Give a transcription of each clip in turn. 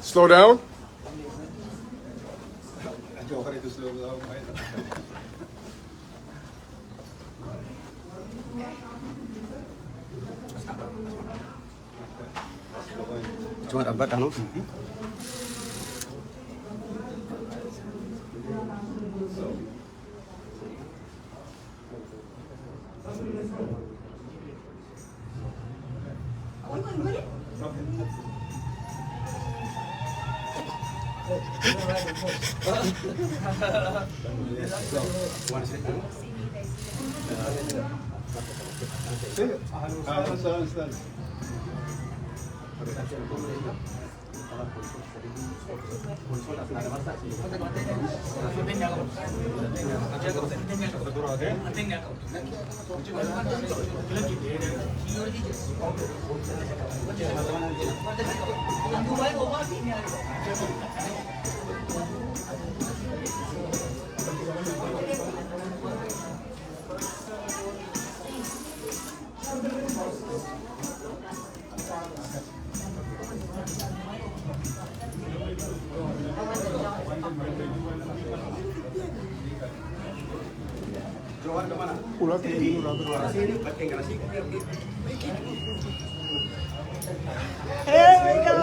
Slow down. Cuma abad anu. Pulang ke Here we go.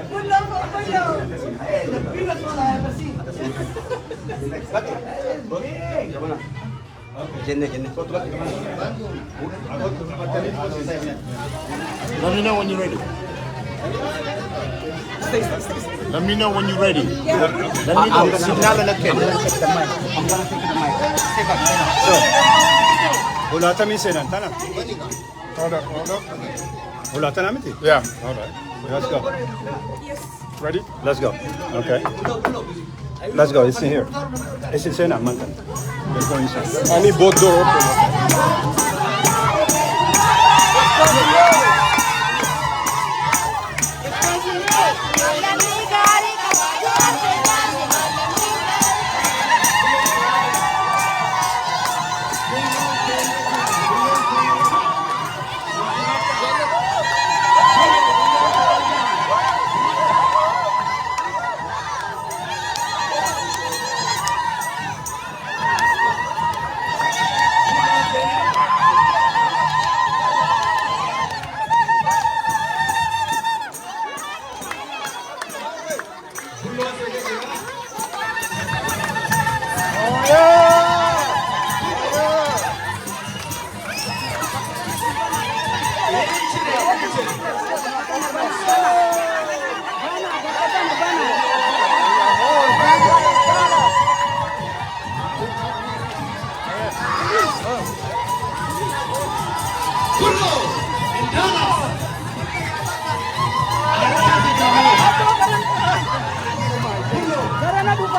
Good luck for you. Hey, the biggest one I ever seen. Jenne. Let me know when you're ready. Let me know when you're ready. Let me know. Signal and I'm gonna take the mic. Stay back. Ulata mi senan tana. Hold up. Ulata na miti. Yeah. All right. Let's go. Ready? Let's go. Okay. Let's go. It's in here. It's in senan mantan. Let's go inside. I need both doors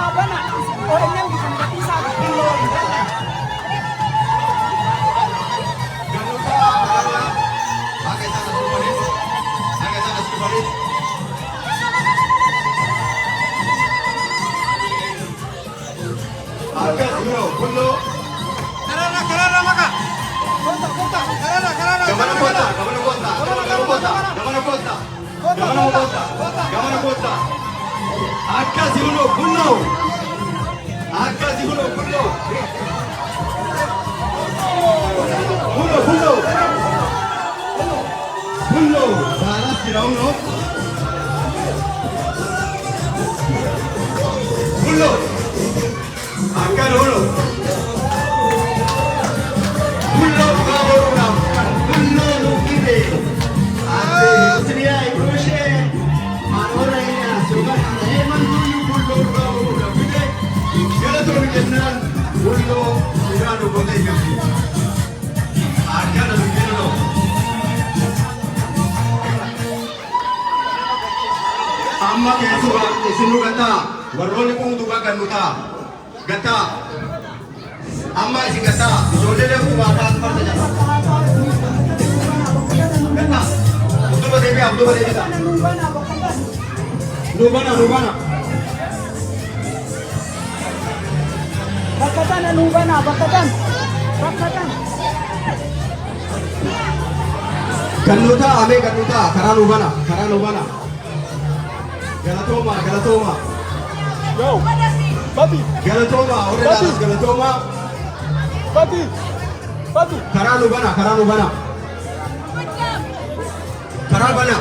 open. Amma kesuga isinu gata warroni kun duga ganuta gata amma isi gata jolele ku baat parta jata gata Abdul Devi nubana Bakatan anubana, bakatan. Bakatan. Gannuta ame gannuta karanubana. Galatoma. Yo, Papi, Galatoma, ore Dallas Galatoma. Papi. Karanubana. Karabana.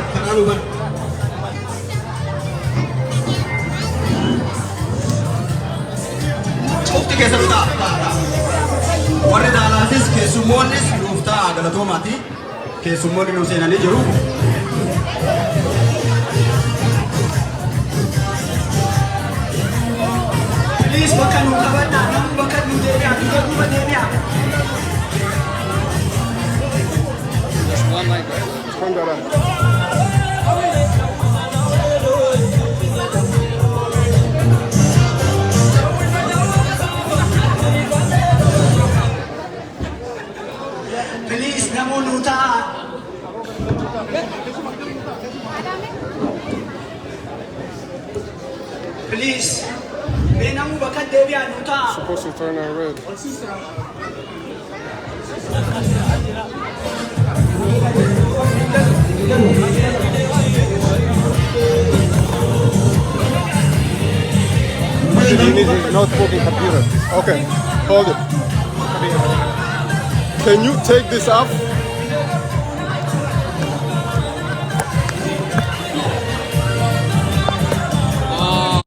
Cukti keessa dhutaa. Warri Daalasis keessummoonnis nuuftaa Galatoomaati. Keessummoonni nu seenanii jiru. Please bakka nu qabadhaa, namni bakka nu deebi'aa, biyya duuba deebi'aa. Please namoonni nu ta'a. Please, mee namni bakka deebi'aa nu ta'a. Supposed to turn that red. You need your notebook and computer. Okay, hold it. Can you take this off?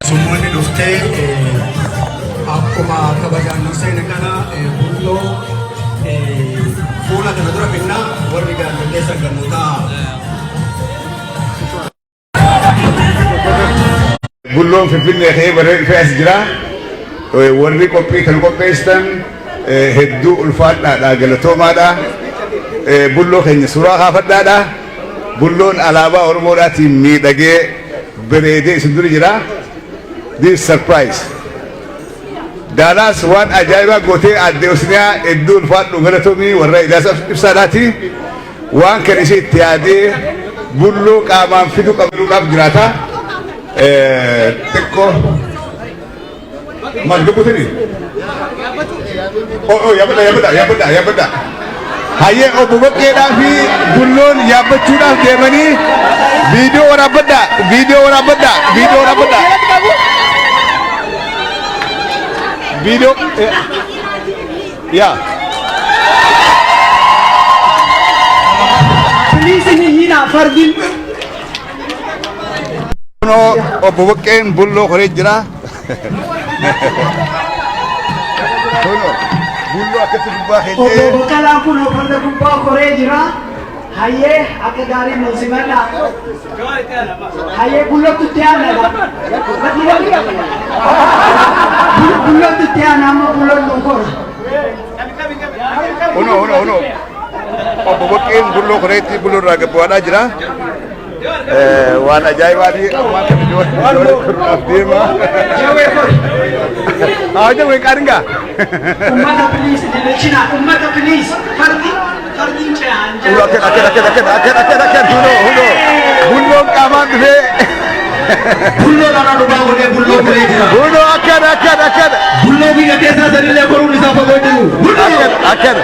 Summoonni dhuftee akkuma kabajaan nu seene kana bulloo fuula kana dura finnaa warri gaazexeessan gannuutaa. Bulloon Finfinnee ta'ee barreeffamee as jira. Warri qophii kan qopheessan hedduu ulfaadhaadha, galatoomaadha. Bulloo keenya suuraa kaafadhaadha. Bulloon alaabaa Oromoodhaatiin miidhagee bareedee isin dura jira. This surprise. Daalaas waan ajaa'ibaa gootee addee Osniyaa hedduu ulfaadhu galatoomii warra Ilyaasa Ibsaadhaati. Waan kan ishee itti yaadee bulloo qaamaan fiduu qabuudhaaf jiraata. Tekko maal gabbutani? Yaabadda. Hayyee obbo Baqqeedhaa fi bulloon yaabbachuudhaaf deemanii viidiyoo waraabadda. Viidiyoo yaa. Please hin afardin. Obbo Baqqeen bulloo koree jira. Bulloo akkatti dubbaa keenya. Obbo Baqqalaan kun ofirra gubbaa koree jira. Hayyee akka gaariin nu simadha. Hayyee bullootti itti aanadha. Bullootti itti aana amma bulloon nu kora. Uno. Obbo Baqqeen bulloo koreetti bulloo irraa gabbaadhaa jira. Waan ajaa'ibaati ammaa kan ijoollee kunuunfaaf deema. Jawwee qaaringaa. Ummata please dilachina, ummata please fardiin ce'aan jira. Akkan huno bulloon qaamaan dhufee. Bulloo dhala dhugaa godhee bulloo koree jira. Huno akkan. Bulloo biyya keessaa sanillee koruun isaa fagoo jiru. Akkan.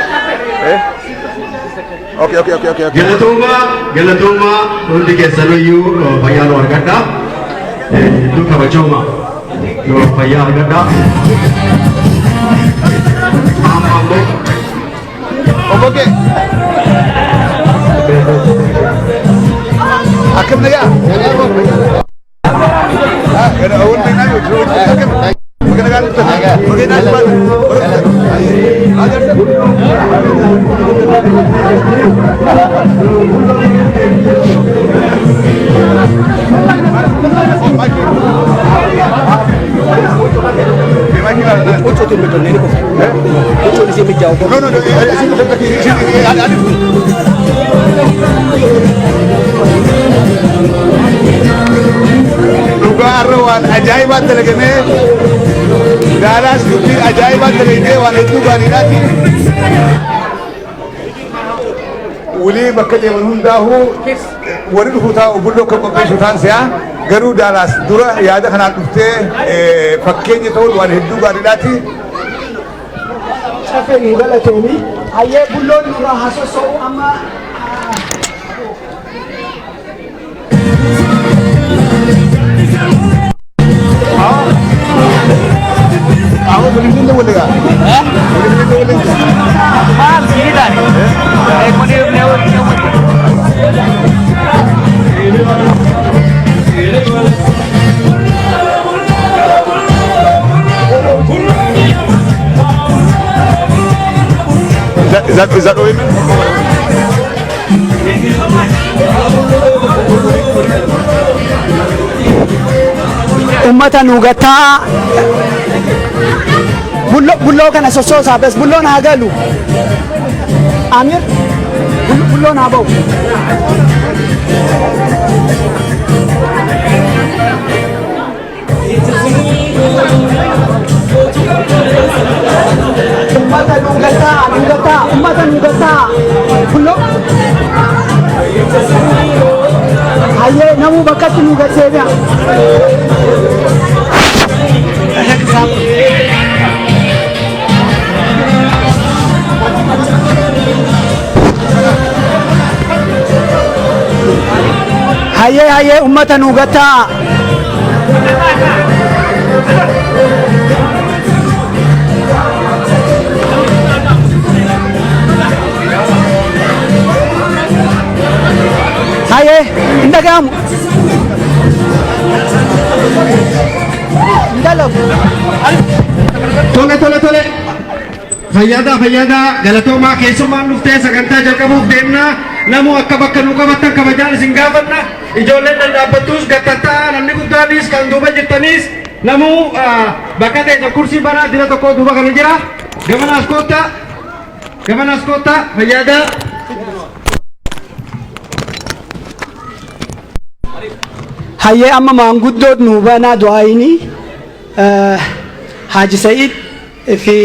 Okay. Galatooma hundi keessaniyyuu fayyaa nu argadha. Hedduu kabajooma yoo fayyaa argadha. Amma ammoo Obbo Baqqee. Akkam nagaa. Gara hundi naannoo jiru akkam. Waan ajaa'ibaatti dalagamee Daalaas dubbii ajaa'ibaatti dalagamee waan hedduu gaariidhaati. Walii bakka deeman hundaa'uu warri dhufu taa'u bulloo kan qopheessu ta'an si'a garuu Daalaas dura yaada kanaan dhuftee fakkeenya ta'uun waan hedduu gaariidhaati. cafe nu galatomi hayyee bulloon nurraa hasoso'u amma Aku boleh minta boleh tak? Boleh minta boleh tak? Mahal sini dah ni. Is that women? ummata nu gataa bulloo kana sossoosaa bes bulloon haa galu Amir bulloon haa ba'u ummata nu gataa bulloo hayyee namuu bakkatti nu gaseebi'a hayyee ummata nu gataa hayyee hin dhaga'amu Tole. Fayyada galatoomaa keessummaan dhuftee sagantaa jalqabuuf deemna. Namu akka bakka nu qabatan kabajaan isin gaafanna. Ijoolleen dhadhaabbattus gattattaa namni guddaanis kan duuba jirtanis namu bakka teessa kursii banaa dira tokko duuba kana jira. Gamanaas koottaa fayyada. hayyee amma maanguddoot nu banaa du'aayini Haji Said fi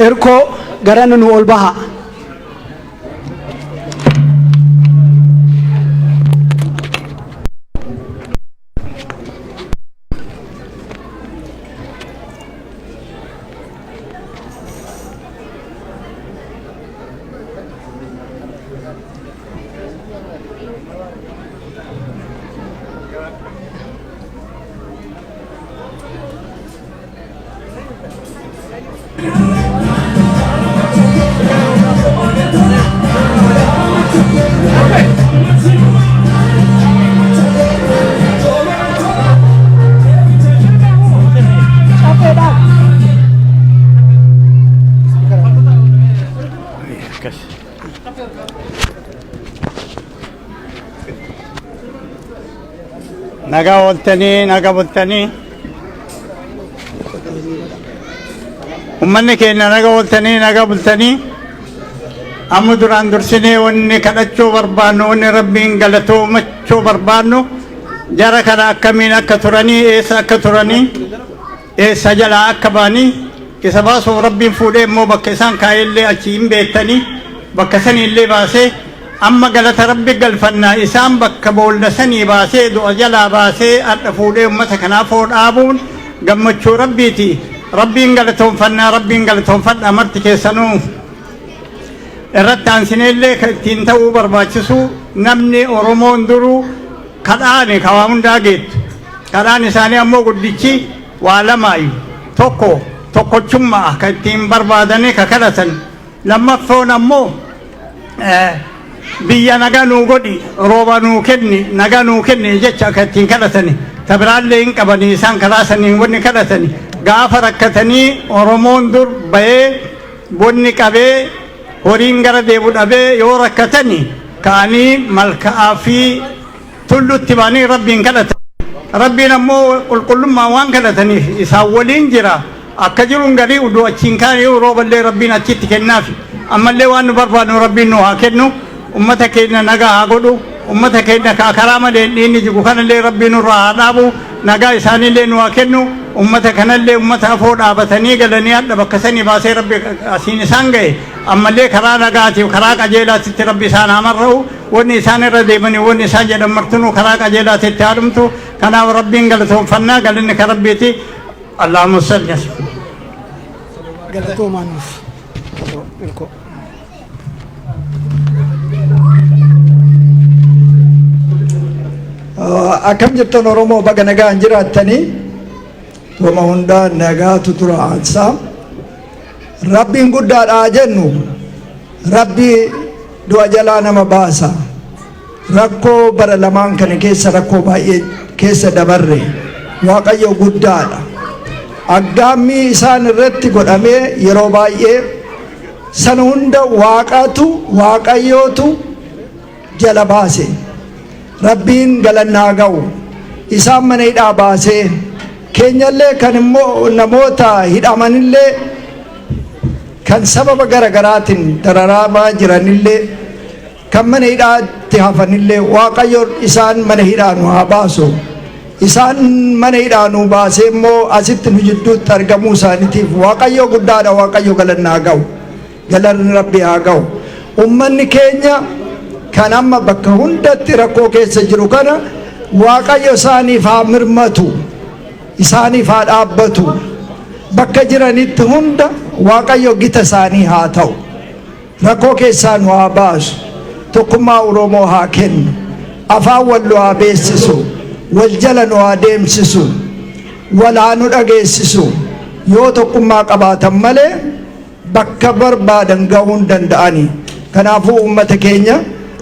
erkoo garana nu ol baha naga bultanii ummanni keenya naga bultanii amma duraan dursinee wanni kadhachuu barbaannu wanni rabbiin galatoomachuu barbaannu jara kana akkamiin akka turanii eessa akka turanii eessa jalaa akka baanii isa baasuuf rabbiin fuudhee immoo bakka isaan kaa'ellee achi hin beektanii bakka saniillee baasee amma galata rabbi galfannaa isaan bakka boolla sanii baasee du'a jalaa baasee adda fuudhee ummata kanaaf dhaabuun gammachuu rabbiiti. Rabbiin galatoonfadhaa marti keessanuu irratti aansineellee ittiin ta'uu barbaachisu namni Oromoon duruu kadhaani kawaa hundaa geettu kadhaan isaanii ammoo guddichi waa lamaayu tokkochummaa ka ittiin barbaadanii ka kadhatan lammaffoon ammoo biyya nagaa nuu godhi rooba nuu kenni nagaa nuu kenni jecha akka ittiin kadhatani tabiraallee hin qabanii isaan kalaasanii wanni kadhatani gaafa rakkatanii Oromoon dur bahee bonni qabee horiin gara deebu dhabee yoo rakkatani ka'anii malka'aa fi tullutti baanii rabbiin kadhatan rabbiin ammoo qulqullummaa waan kadhataniif isaan waliin jira akka jiruun garii uduu achiin kaanii rooballee rabbiin achitti kennaafi ammallee waan nu barbaadnu rabbiin nu haa kennu ummata keenya nagaa haa godhu ummata keenya karaa malee dhiinni jigu kanallee rabbiin nurraa haa dhaabu nagaa isaaniillee nu haa kennu ummata kanallee ummata afoo dhaabatanii galanii adda bakka sanii baasee rabbi asiin isaan ga'e ammallee karaa nagaatiif karaa qajeelaatitti rabbi isaan haa marra'u wanni isaan irra deemanii wanni isaan jedhan martinuu karaa qajeelaatitti haa dhumtu kanaaf rabbiin galatoonfannaa galanni ka rabbiiti Allahumma salli galatoomaa nuuf Akkam jirtan Oromoo baga nagaan jiraattanii wama hundaa nagaatu tura aansaa Rabbiin guddaadhaa jennu Rabbi du'a jalaa nama baasa rakkoo bara lamaan kana keessa rakkoo baay'ee keessa dabarre Waaqayyo guddaadha aggaammi isaan irratti godhamee yeroo baay'ee sana hunda Waaqayyootu jala baase Rabbiin galannaa ga'u isaan mana hidhaa baasee keenyallee kan immoo namoota hidhamanillee kan sababa garagaraatiin dararamaa jiranillee kan mana hidhaatti hafanillee Waaqayyo isaan mana hidhaa nu haa baasu isaan mana hidhaa nu baasee immoo asitti nu jidduutti argamuu isaaniitiif Waaqayyo guddaadha Waaqayyo galannaa ga'u galanni Rabbi haa ga'u ummanni keenya kan amma bakka hundatti rakkoo keessa jiru kana Waaqayyo isaaniif haa mirmatu isaaniif haa dhaabbatu bakka jiranitti hunda Waaqayyo gita isaanii haa ta'u rakkoo keessaa nu haa baasu tokkummaa Oromoo haa kennu afaan wal nu haa beeksisu wal jala nu haa deemsisu wal haa nu dhageessisu yoo tokkummaa qabaatan malee bakka barbaadan ga'uu hin danda'ani kanaafuu uummata keenya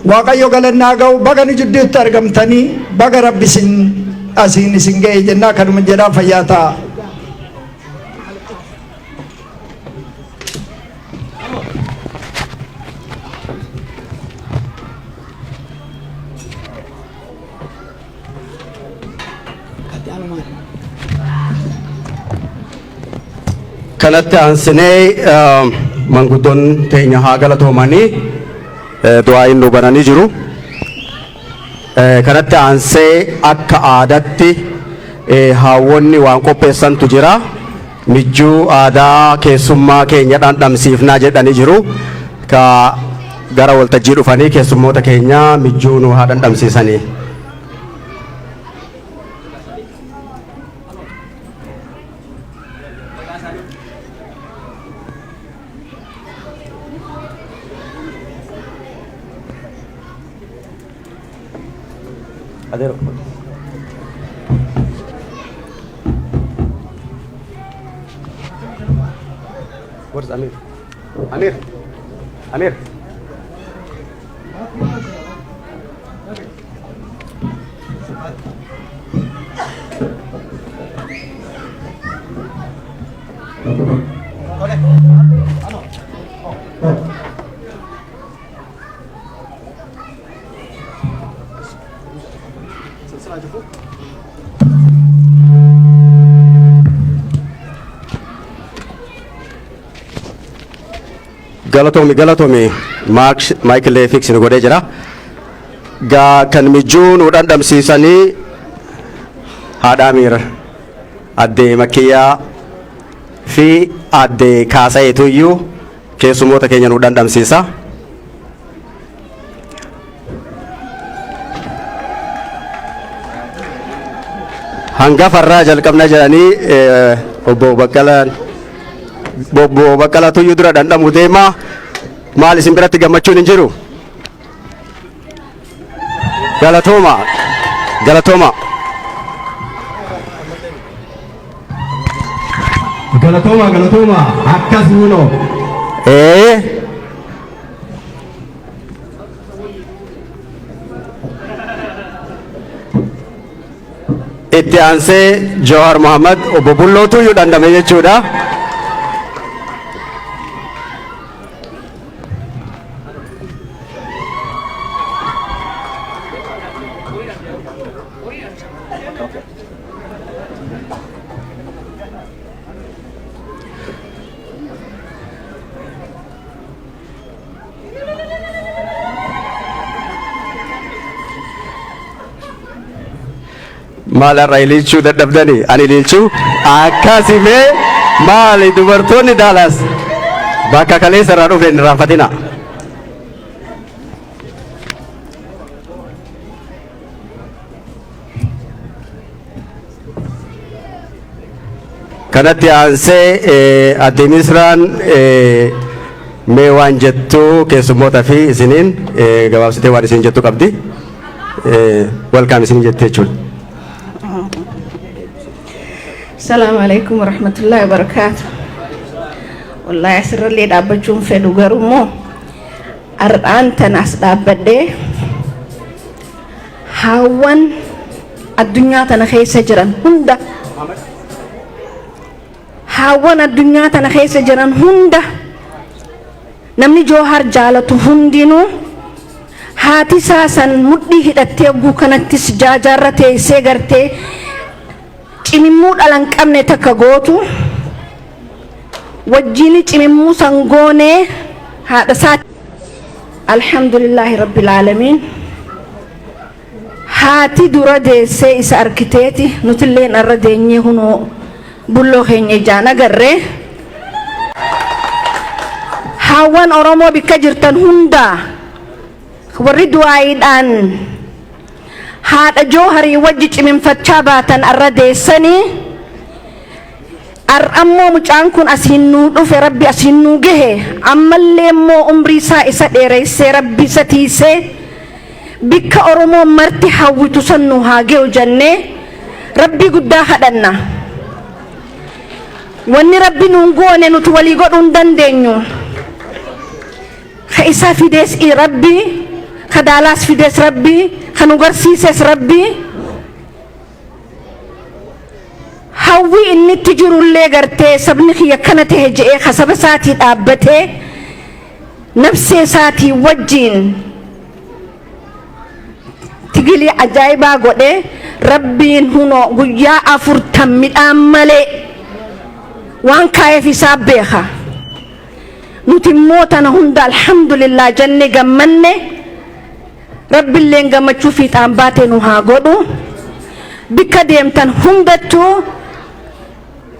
Waaqayyo galannaa ga'u baga nu jidduutti argamtanii baga Rabbi isin ga'e jennaa kanuma jedhaa fayyaa ta'a. Kanatti aansinee manguddoon teenya haa galatoomanii du'aa inni bananii jiru. Kanatti aansee akka aadaatti haawwonni waan qopheessantu jira. Mijjuu aadaa keessummaa keenya dhandhamsiifnaa jedhanii jiru. Ka gara waltajjii dhufanii keessummoota keenya mijjuu nu haa dhandhamsiisanii. Adero. Where's Amir? Amir. Amir. Galatomi Michael Fix nu godhee jira. Gaa kan mijjuu nu dhandhamsiisanii haadha Amir adde Makiyyaa fi adde Kaasayeetu iyyuu keessummoota keenya nu dhandhamsiisa. Hangafarraa jalqabna jedhanii obbo Baqqalaatu iyyuu dura dhandhamu deema. Maal isin biratti gammachuun hin jiru? Galatooma. Akkas nuunoo. Itti aansee Jawahar Muhammad obbo Bullootu iyyuu dhandhame jechuudha. Maalarraa ililchuu dadhabdanii ani ililchuu akkasimee maali dubartoonni Daalaas bakka kaleessa irraa dhufe hin irraanfatina. Kanatti aansee adde Misraan mee waan jettu keessummoota fi isiniin gabaabsitee waan isin jettu qabdi welcome isin jette jechuudha. Assalamu alaikum warahmatullahi wabarakatuh. Wallahi asirrallee dhaabbachuun fedhu garuu ardaan tan as dhaabbadhee haawwan addunyaa tana keessa jiran hunda haawwan addunyaa tana keessa jiran hunda namni Joohar jaalatu hundinuu haati saasan mudhii hidhattee oguu kanattis jaajaarra teessee gartee cimimmuu dhalan qabne takka gootu wajjini cimimmuu san goonee haadha isaati. Alhamdulillahi rabbil aalamiin haati dura deessee isa arkiteeti nutilleen arra deenyee hunoo bulloo keenya ijaan agarree haawwan Oromoo bikka jirtan hundaa warri du'aayiidhaan haadha Jooharii wajji ciminfachaa baatan arra deessanii ammoo mucaan kun asiin nuu dhufe rabbi asiin nuu gahe ammallee immoo umrii isaa isa dheereessee rabbi isa tiisee bikka Oromoo marti hawwitu san nu haa gahu jennee rabbi guddaa kadhanna. Wanni rabbi nuun goone nuti walii godhuu hin dandeenyu. Ka isa fidees rabbi, ka daalaas fidees rabbi, ka nu garsiises rabbi. Hawwi inni itti jirullee gartee sabni kiyya kana ta'e je'ee ka saba isaatii dhaabbatee nafsee isaatii wajjiin tigilii ajaa'ibaa godhee rabbiin hunoo guyyaa 40 midhaan malee waan kaa'eef isaa beeka. Nuti immoo tana hunda alhamdulillah jenne gammanne rabbiilleen gammachuu fiixaan baatee nu haa godhu. Bikka deemtan hundattuu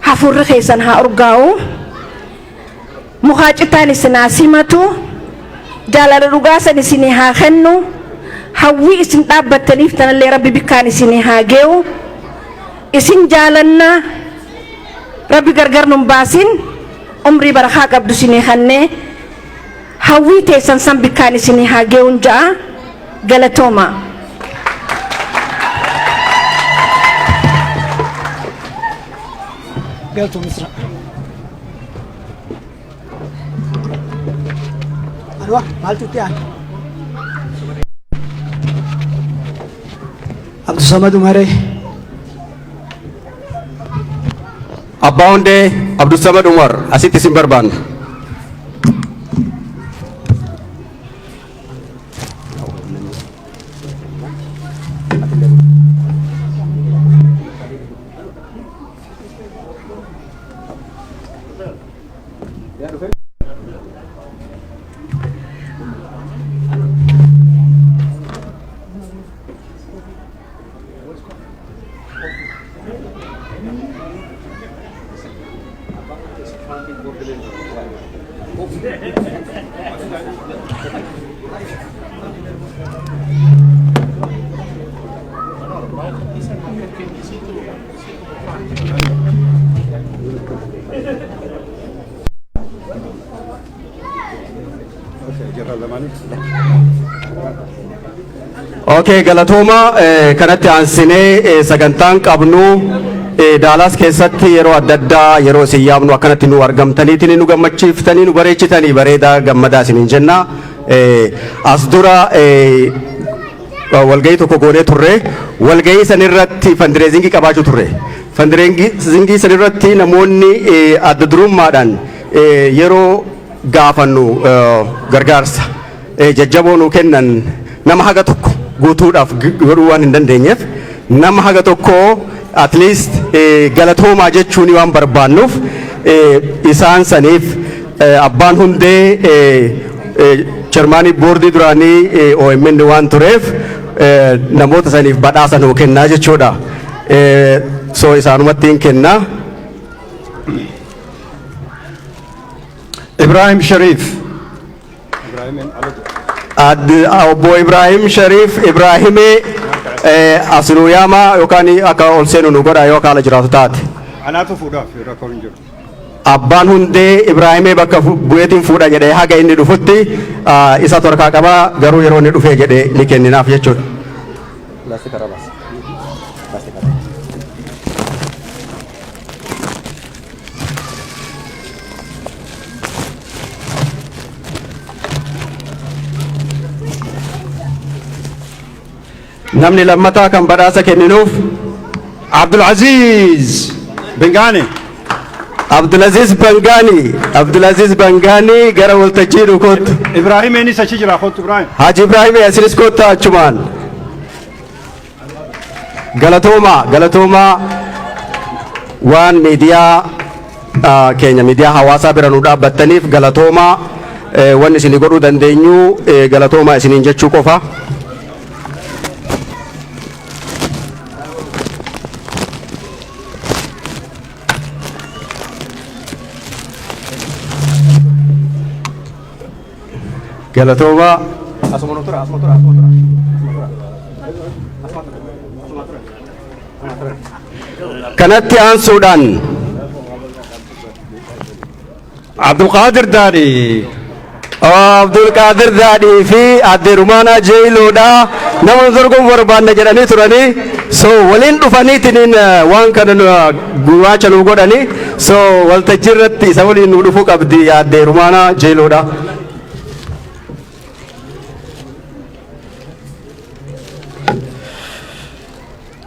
hafurri keessan haa urgaa'u. Mukaa citaan isin haa simatu. Jaalala dhugaasan isin haa kennu. Hawwii isin dhaabbattaniif tanallee rabbi bikkaan isin haa geewu. Isin jaalannaa rabbi gargar nun baasin umrii barakaa qabdu isin kennee hawwii teessan san bikkaan isin haa geewun ja'a galatooma. قلتوا مصر أروح مالتو تيان عبد الصمد عمري Abbaa Hundee Abdul Samad Umar asitti isin barbaanna. Okay, galatooma kanatti aansinee sagantaan qabnu Daalaas keessatti yeroo adda addaa yeroo isin yaamnu akkanatti nu argamtaniitiin nu gammachiiftanii nu bareechitanii bareedaa gammadaa isiniin jenna. As dura walgahii tokko goonee turre walgahii san irratti fandireezingii qabaachuu turre. Fandireezingii san irratti namoonni adda durummaadhaan yeroo gaafannu gargaarsa jajjaboo nu kennan nama haga tokko guutuudhaaf godhuu waan hin dandeenyeef nama haga tokko at least galatoomaa jechuun waan barbaannuuf isaan saniif abbaan hundee chairmaanii boordii duraanii OMN waan tureef namoota saniif badhaasa nuu kennaa jechuudha. So isaanumatti hin kennaa. Ibrahim Sharif. Obbo Ibrahim Sharif Ibrahimee asiruu yaamaa yookaan akka ol seenu nu godha yoo kaala jiraatu taate. Anaatu fuudhaaf rakkoon hin jiru. abbaan hundee Ibraahimee bakka bu'eetiin fuudha jedhee haga inni dhufutti isa torkaa qaba garuu yeroo inni dhufee jedhee ni kenninaaf jechuudha. namni lammataa kan badhaasa kenninuuf Abdulaziz Bengani. Abdulaziz Bangani gara waltajjii dhukootu. Ibrahim enis achi jira khottu Ibrahim. Haji Ibrahim asinis kootta achumaan. Galatooma waan miidiyaa keenya miidiyaa hawaasaa bira nu dhaabbattaniif galatooma waan isin godhuu dandeenyu galatooma isiniin jechuu qofa. Galatooma kanatti aansuudhaan Abdulqadir Dadi. Abdulqadir Daadhii fi Aadde Rumaanaa Jeeyiloodha. Nama dorgomu barbaanna jedhanii turanii so waliin dhufaniitiin waan kana gurraacha nu godhanii so waltajjii irratti isa waliin nu dhufuu qabdi Aadde Rumaanaa Jeeyiloodha.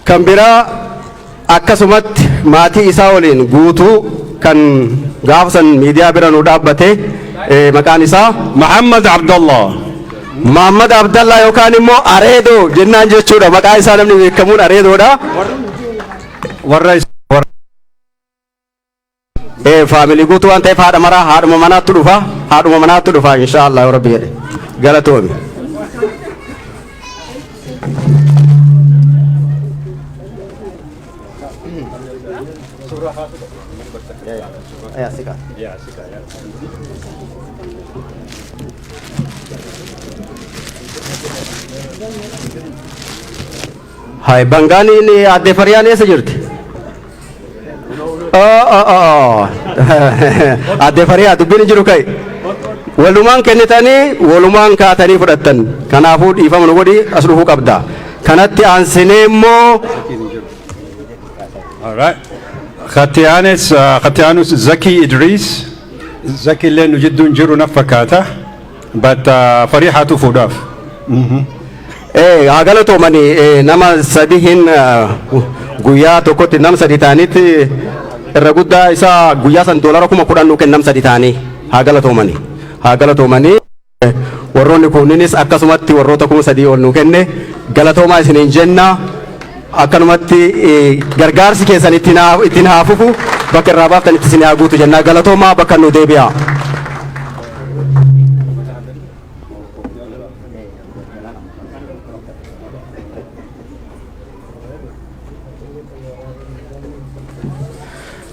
Kan biraa akkasumatti maatii isaa waliin guutuu kan gaafsan miidiyaa bira nu dhaabbate maqaan isaa Muhammad Abdallah yookaan immoo Areedoo jennaan jechuudha. Maqaa isaa namni beekamuun Areedoodha. Faamilii guutuu waan ta'eef haadhuma manaatti dhufa inshaallah rabbi jedhe galatoomi. Hai Bangani ini Aadde Fariyaan eessa jirti? Aadde Fariyaa dubbiin jiru kai. Walumaan kennitanii walumaan kaatanii fudhattan. Kanaafuu dhiifama nu godhi as dhufuu qabda. Kanatti aansinee immoo Khatiyaanus Zaki Idris. Zaki illee nu jidduun jiru na fakkaata. But Farihaatu fuudhaaf. haa galatoomanii nama sadihin guyyaa tokkotti nam sadi ta'anitti irra guddaa isaa guyyaa san $10,000 nu kennam sadi ta'anii haa galatoomanii warroonni kunninis akkasumatti warroota 3,000 ol nu kenne galatoomaa isiniin jenna akkanumatti gargaarsi keessan ittiin haa fufu bakka irraa baaftan itti isin haa guutu jenna galatoomaa bakka nu deebi'a.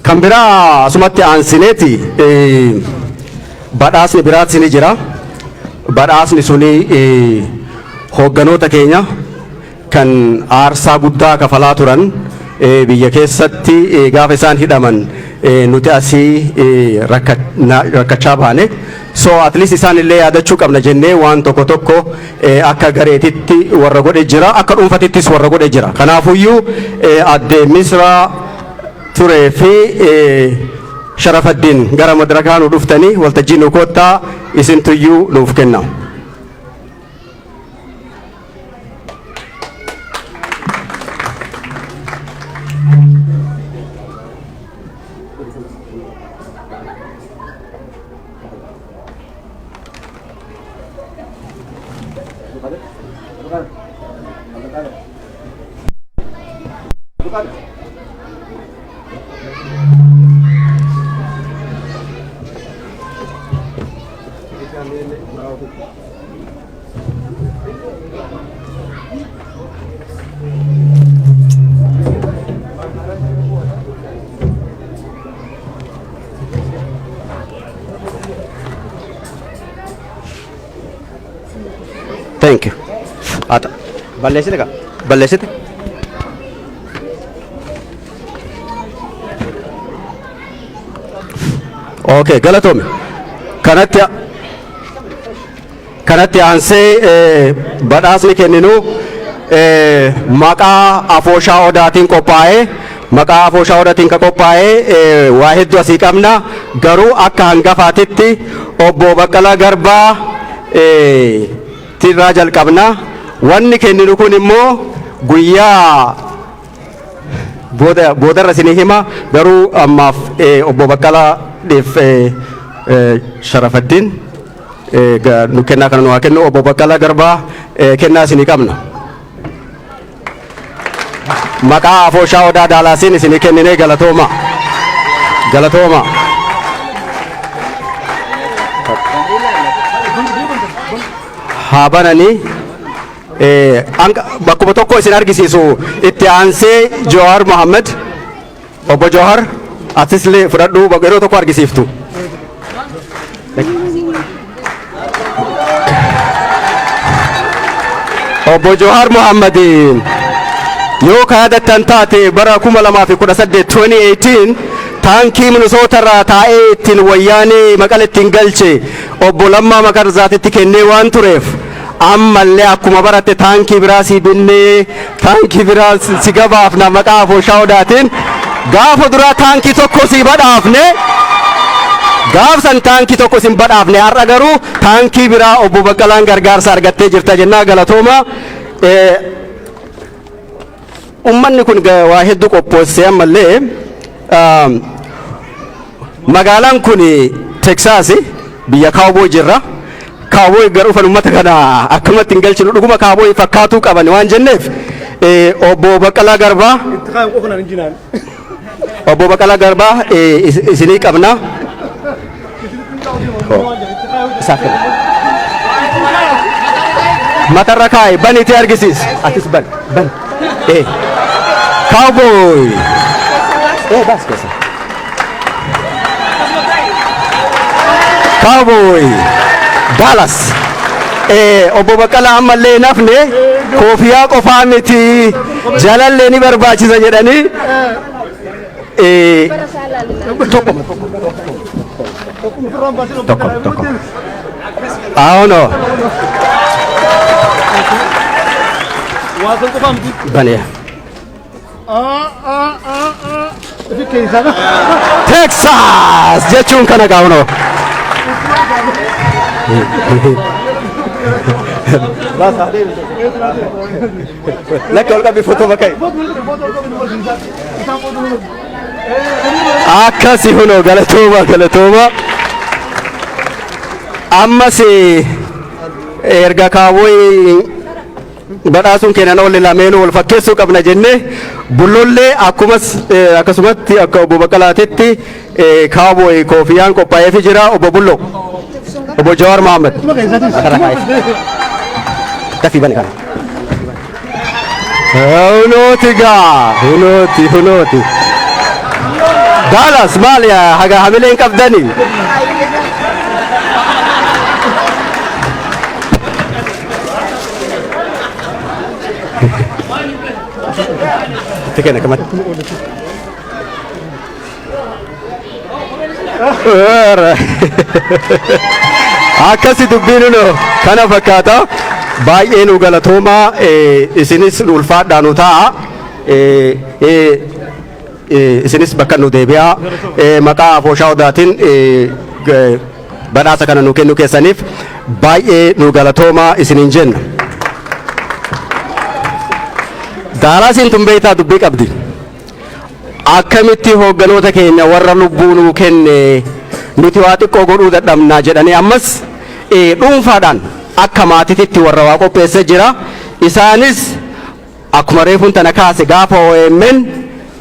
Kan biraa asumatti aansineeti badhaasni biraatti ni jira. Badhaasni suni hoogganoota keenya kan aarsaa guddaa kafalaa turan biyya keessatti gaafa isaan hidhaman nuti asii rakkachaa baane. So at least isaan illee yaadachuu qabna jennee waan tokko akka gareetitti warra godhe jira akka dhuunfatittis warra godhe jira. Kanaafuyyuu Aadde Misraa turee fi Sharafaddin gara madarakaa nu dhuftanii waltajjii nu koottaa isintuyyuu nuuf kenna. Thank you. Ata. Balleessite ka? Balleessite? Okay, galatoome. Kanatti aansee badhaasni kenninu maqaa afooshaa odaatiin qophaa'ee maqaa afooshaa odaatiin kan qophaa'ee waa hedduu asii qabna garuu akka hangafaatitti obbo Baqqalaa Garbaa tirraa jalqabna. Wanni kenninu kun immoo guyyaa boodarra isinii hima garuu ammaaf obbo Baqqalaa Sharafaddin nu kennaa kana nu haa kennu. Obbo Baqqalaa Garbaa kennaa isinii qabna. Maqaa afooshaa odaa daalaasiin isinii kenninee galatooma. Galatooma. Haa bananii bakkuma tokko isin argisiisu itti aansee Jawahar Mohammed. Obbo Jawahar atislee fudhadhu yeroo tokko argisiiftu. Obbo Jawahar Mohammed yoo kaadatan taate bara 2018 2018 taankii Minnesota irraa taa'ee ittiin wayyaanee maqala ittiin galche obbo Lammaa Magarsaatitti kennee waan tureef ammallee akkuma baratte taankii biraa si binnee taankii biraa si gabaafna maqaa afooshaa odaatiin gaafa duraa taankii tokko si badhaafne gaafsan taankii tokko sin badhaafne har'a garuu taankii biraa obbo Baqqalaan gargaarsa argattee jirta jennaa galatooma. Ummanni kun waa hedduu qopheessee ammallee magaalaan kun Texas biyya kaawboo jirra. Kaawboo garuu fan ummata kana akkamatti hin galchinu dhuguma kaawboo fakkaatuu qaban waan jenneef obbo Baqqalaa Garbaa obbo Baqqalaa Garbaa isinii qabna. Matarra kaa'e baniitii argisiis atis ban cowboy bas keessa cowboy Dallas obbo Baqqalaa ammallee nafne koofiyaa qofaa miti jalallee ni barbaachisa jedhanii tokko no Bane. Texas jechuun kana gaawno. Lakki ol qabbi footoo bakka. Akkasi huno galatooma. Ammas erga kaawwee badhaasuun kennan oolle lameenuu wal fakkeessuu qabna jenne bullollee akkasumatti akka obbo Baqqalaatetti kaawbooy koofiyaan qophaa'eefi jira. Obbo Bullo obbo Jawahar Mohammed dafii bane kana hunooti Dallas maal haga hamileen qabdanii Tikena kamat. Akkasi dubbiin kana fakkaata baay'ee nu galatooma isinis ulfaadhaa nu ta'a isinis bakka nu deebi'a maqaa afooshaa odaatiin badhaasa kana nu kennu keessaniif baay'ee nu galatooma isiniin jenna. Daalaasiin tun beektaa dubbii qabdi. Akkamitti hoogganoota keenya warra lubbuu nuu kenne nuti waa xiqqoo godhuu dadhabnaa jedhanii ammas dhuunfaadhaan akka maatiitti warra waa qopheessee jira. Isaanis akkuma reefuun tana kaase gaafa OMN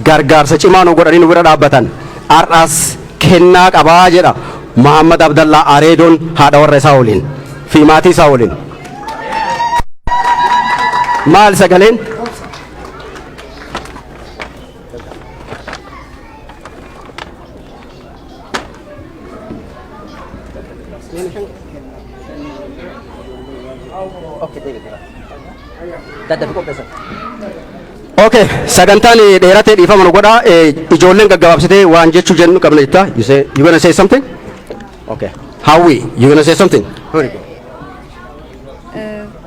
gargaarsa cimaa nu godhanii nu bira dhaabbatan har'as kennaa qabaa jedha Muhammad Abdallaa Areedoon haadha warra isaa waliin fi maatii isaa waliin. Maal sagaleen? Okay, sagantaan dheeratee dhiifama nu godha ijoolleen gaggabaabsitee waan jechuu jennu qabna jetta. You gonna say something? Okay. Howie, you gonna say something? Here you go.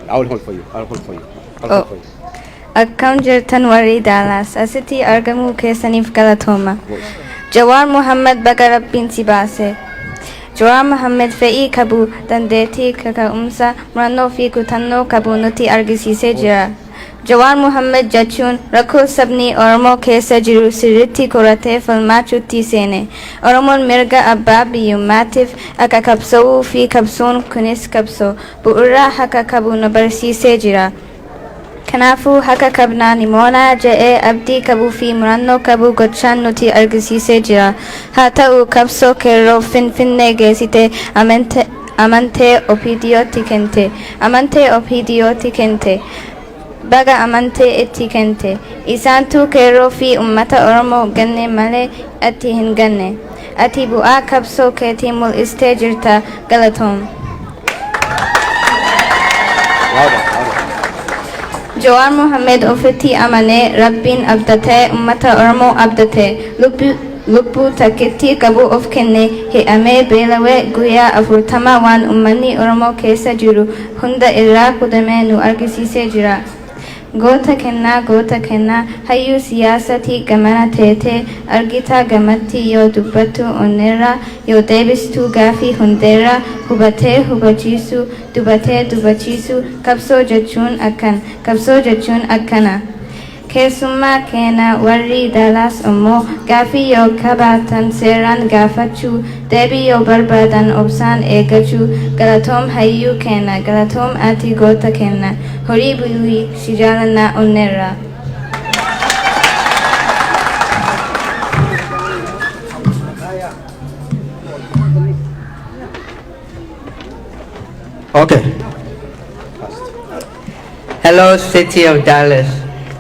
I will hold for you. I'll hold for you. I'll hold for you. Akkam jirtan warri Dallas asitti argamuu keessaniif galatooma. Jawaar Muhammad baga Rabbiin si baase. Jawaar Muhammad fe'ii qabu dandeettii kaka'umsa murannoo fi kutannoo qabu nutti argisiisee jira. Jawaar Muhammad jechuun rakkoo sabni Oromoo keessa jiru sirriitti qoratee falmachuutti seene. Oromoon mirga abbaa biyyummaatiif akka qabsa'uu fi qabsoon kunis qabsoo bu'uuraa akka qabu nu barsiisee jira. Kanaafuu haka qabnaa ni moona jedhee abdii qabuu fi murannoo qabu gochaan nuti argisiisee jira. Haa ta'u qabsoo qeerroo Finfinnee geessite amantee OPDOtti kente. Amantee OPDOtti kente. Baga amantee itti kente. Isaantu qeerroo fi uummata Oromoo ganne malee ati hin ganne. Ati bu'aa qabsoo keetii mul'istee jirta galatoom. Jawaar Muhammad ofitti amanee Rabbiin abdatee uummata Oromoo abdatee lubbuu takkitti qabu of kenne hi'amee beelawee guyyaa 40 waan uummanni Oromoo keessa jiru hunda irraa hudamee nu argisiisee jira. Goota kennaa hayyuu siyaasatii gamana teetee argitaa gamatti yoo dubbattu onneerra yoo deebistuu gaafii hundeerra hubatee hubachiisu dubatee dubachiisu qabsoo jechuun akkana. Keessummaa keenya warri Dallas immoo gaafii yoo qabaatan seeraan gaafachuu deebii yoo barbaadan obsaan eeggachuu galatoom hayyuu keenya galatoom ati goota keenya horii bulii si jaalannaa onneerra. Okay. Hello, City of Dallas.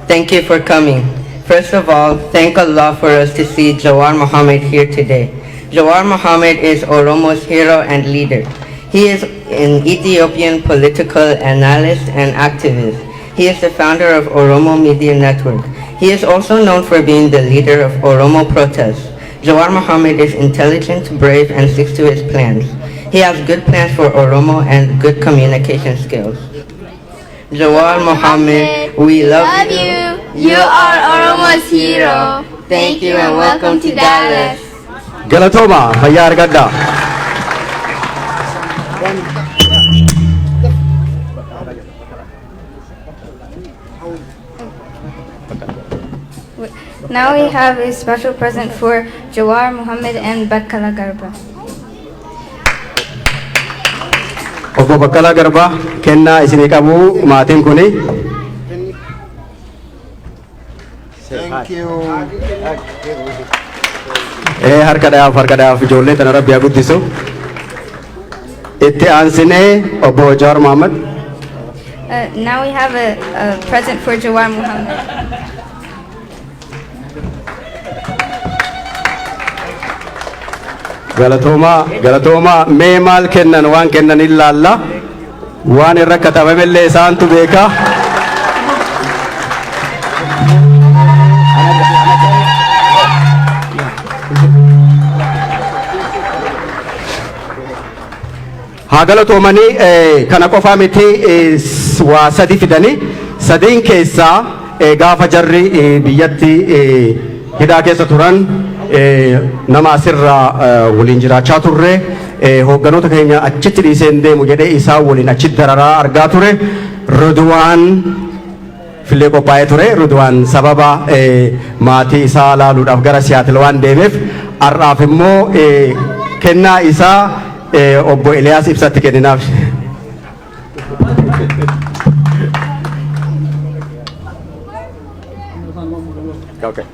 Thank you for coming. First of all, thank Allah for us to see Jawaar Muhammad here today. Jawaar Muhammad is Oromo's hero and leader. He is an Ethiopian political analyst and activist. He is the founder of Oromo Media Network. He is also known for being the leader of Oromo protests. Jawaar Muhammad is intelligent, brave, and sticks to his plans. He has good plans for Oromo and good communication skills. Jawaar Muhammad, we love you. You are Oromo's hero. Thank you and welcome to Dallas. Galatoma, fayyaa argadha. Now we have a special present for Jawaar Muhammad and Bakkala Garba. Obbo Bakkala Garba, kennaa isinii qabu maatiin kuni. Thank you. Harka dhayaaf ijoollee tana Rabbi haa guddisu. Itti aansinee obbo Jawaar Muhammad. Now we have a present for Jawaar Muhammad. Galatooma mee maal kennan waan kennan ilaalla waan irra katabamellee isaantu beeka. haa galatoomanii kana qofaa miti waa sadi fidanii sadiin keessaa gaafa jarri biyyatti hidhaa keessa turan nama asirraa waliin jiraachaa turre hoogganoota keenya achitti dhiiseen deemu jedhee isaa waliin achitti dararaa argaa ture Ridwaan filee qophaa'ee ture. Ridwaan sababa maatii isaa laaluudhaaf gara Siyaatil waan deemeef har'aaf immoo kennaa isaa obbo Eliyaas ibsatti kenninaaf. Okay.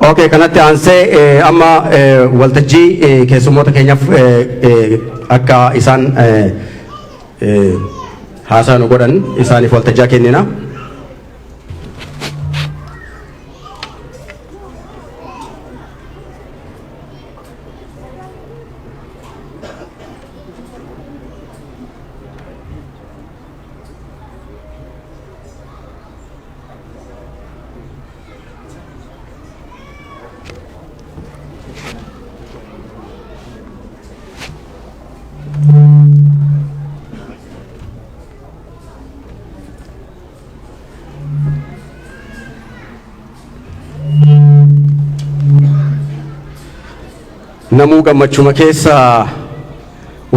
Okay, kanatti aansee amma waltajjii keessummoota keenyaaf akka isaan haasaa nu godhan isaaniif waltajjaa kennina. namuu gammachuma keessa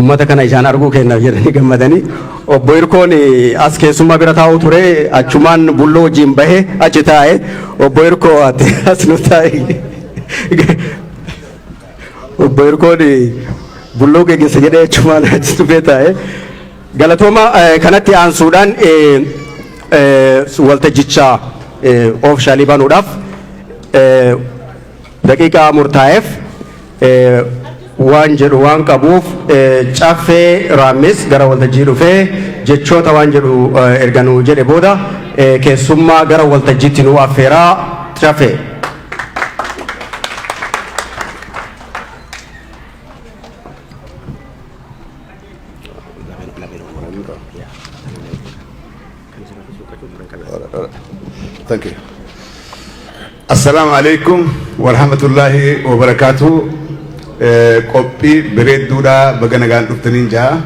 ummata kana ijaan arguu kennaaf jedhanii gammadanii obbo Hirkoon as keessummaa bira taa'u ture achumaan bulloo wajjin bahee achi taa'e obbo Hirkoo ati as nu taa'e obbo Hirkoon bulloo geggeessa jedhee achumaan achi tufee taa'e galatooma kanatti aansuudhaan waltajjicha oofishaalii banuudhaaf daqiiqaa murtaa'eef waan jedhu waan qabuuf caffee raammis gara waltajjii dhufee jechoota waan jedhu erga nu jedhe booda keessummaa gara waltajjiitti nu affeeraa caffee. Thank you. Assalamu alaikum wa rahmatullahi wa barakatuh. Qophii bareedduudha baga nagaan dhuftaniin jaa.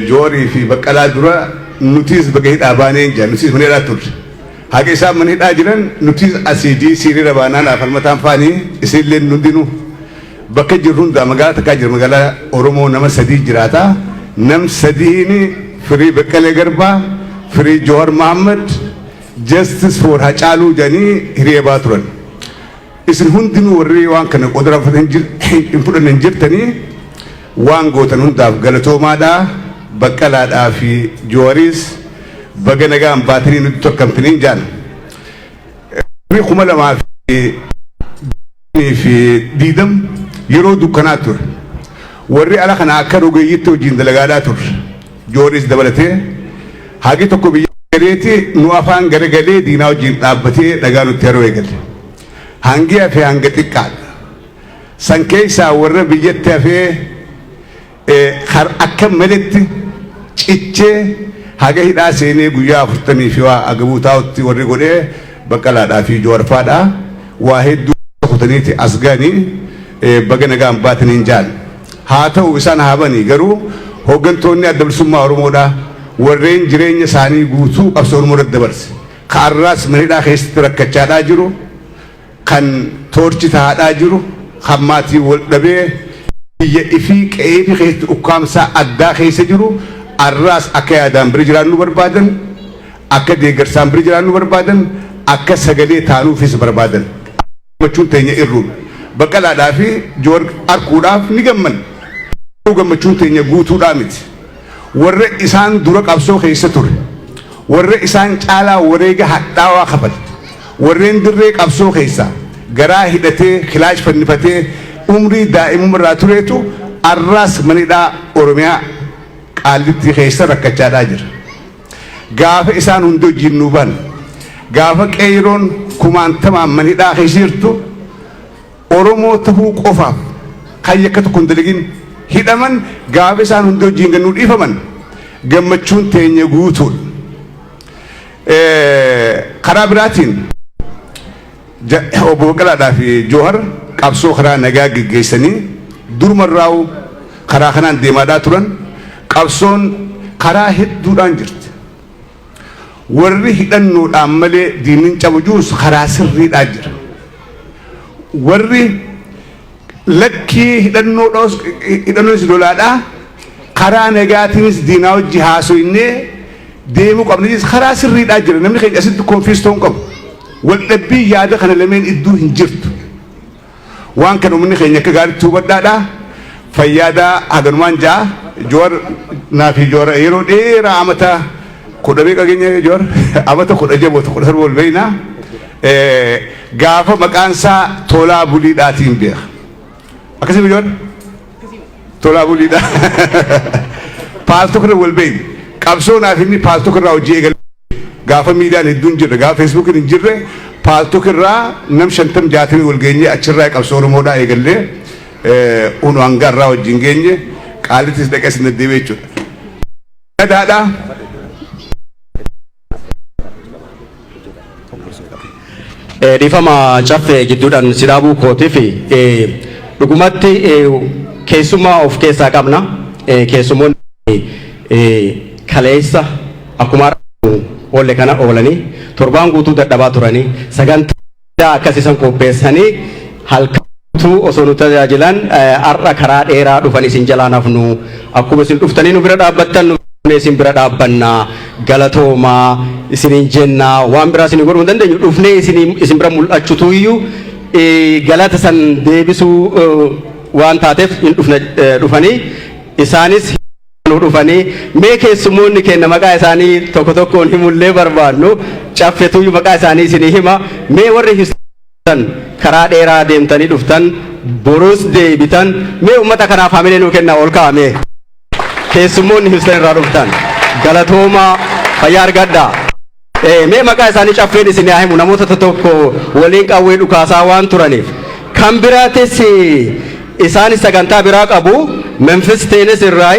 Joorii fi baqqalaa dura nutis baga hidhaa baanee jaa nutis mana hidhaa turre. Haqa isaan mana hidhaa jiran nutis asiidii siriira baanaan afalmataan faanii isinillee hundinuu bakka jirru hundaa magaalaa takkaa jira magaalaa Oromoo nama sadii jiraata. Nam sadiini Firii Baqqalee Garbaa, Firii Joowar Mahammad, Justice for Hacaaluu jedhanii hiriyee baa turan. Isin hundinuu warri waan kana qodara hin fudhanne jirtanii waan gootan hundaaf galatoomaadhaa Baqqalaadhaa fi Joowariis baga nagaan baatanii nuti tokkamtaniin jaan. Warri 2020 yeroo dukkanaa ture. Warri ala kana akka rogeeyyitti hojiin dalagaadhaa ture. Joowariis dabalatee hagi tokko biyya gareeti nu afaan garagalee diinaa wajjin dhaabbatee dhagaa nutti yeroo eegale. Hangi hafee hanga xiqqaadha. San keessaa warra biyyatti hafee akka maletti cichee haga hidhaa seenee guyyaa 40 fi waa agabuu taa'utti warri godhee Baqqalaadhaa fi Joowarfaadhaa waa hedduu kutaniiti as ga'anii baga nagaan baataniin jaan. Haa ta'u isaan haabanii garuu hooggantoonni adda bilisummaa Oromoodhaa warreen jireenya isaanii guutuu qabsoo Oromoo irratti dabarse. Kaarraas mana hidhaa keessatti rakkachaadhaa jiru. Kan toorchi taa'aadhaa jiru. Kan maatii wal dhabee biyya ifii qe'ee fi keessatti ukkaamsaa addaa keessa jiru. Arraas akka yaadaan bira jiraannu barbaadan, akka deeggarsaan bira jiraannu barbaadan, akka sagalee taanuufis barbaadan. Gammachuun teenya irruun Baqqalaadhaa fi Joowar arguudhaaf ni gamman. Gammachuun teenya guutuudhaa miti. Warra isaan dura qabsoo keessa ture. Warra isaan caalaa wareega hadhaawaa kafale. Warreen dirree qabsoo keessa garaa hidhatee kilaash fannifatee umrii daa'imummaa tureetu arraas manidhaa Oromiyaa Qaallitti keessa rakkachaadhaa jira. Gaafa isaan hundi hojiin nuu baane gaafa qeeroon kumaantamaan manidhaa keessa jirtu Oromoo tahuu qofaaf kan yakka tokko hin dalagin hidhaman gaafa isaan hundi hojiin gannuu dhiifaman gammachuun teenya guutuudha. Karaa biraatiin obbo Baqqalaadhaa fi Joowar qabsoo karaa nagaa geggeessanii durumarraa'u karaa kanaan deemaadhaa turan. Qabsoon karaa hedduudhaan jirti. Warri hidhannoodhaan malee diinni cabujuus karaa sirriidhaan jira. Warri lakkii hidhannoos lolaadhaa karaa nagaatiinis diinaa wajji haasoynee deemuu qabnis karaa sirriidhaan jira. Namni keenya asitti konfiistoo hin qabu. Waldhabbii yaada kana lameen iddoo hin jirtu. Waan kana uummanni keenya akka gaariitti hubadhaadhaa. Fayyaadaa haganumaan ja'a. Joowar naafi Joowar yeroo dheeraa amata 10 beeka keenya Joowar amata 10 boota 10 wal beeyna gaafa maqaan isaa Tolaa Buliidhaatiin beeka. Akkasii Joowar Tolaa Buliidhaa paaltokirra wal beeyna. Qabsoo naaf inni paaltokirraa hojii eegale gaafa miidiyaan hedduun jirre gaafa feesbuukiin hin jirre paaltokirraa nam 50-60 wal geenye achirraa qabsoo Oromoodhaa eegallee unu hangarraa wajjin geenye. Qaalittis dhaqee sinna deebi'ee jechuudha. Gadaadhaa. Dhiifama caffee gidduudhaan si dhaabuu kootiif dhugumatti keessummaa of keessaa qabna. Keessummoonni kaleessa akkuma oolle kana oolanii torbaan guutuu dadhabaa turanii sagantaa akkasiisan qopheessanii halkan tu osoo nu tajaajilan har'a karaa dheeraa dhufan isin jalaa nafnu akkuma isin dhuftanii nu bira dhaabbattan nu isin bira dhaabbannaa galatoomaa isiniin jennaa waan biraa isin godhuu hin dandeenyu dhufnee isin bira mul'achutu iyyuu galata san deebisuu waan taateef hin dhufanii isaanis nu dhufanii mee keessummoonni kenna maqaa isaanii tokko tokkoon himullee barbaannu caffetuyyuu maqaa isaanii isinii hima mee warri Houston karaa dheeraa deemtanii dhuftan boros deebitan mee ummata kanaaf hamilee nuu kenna ol kaa'ame keessummoonni Houston irraa dhuftan galatooma fayyaa argadhaa mee maqaa isaanii caffeen isinii himu namoota tokko waliin qawwee dhukaasaa waan turaniif kan biraatis isaan sagantaa biraa qabu Memphis Tennessee irraa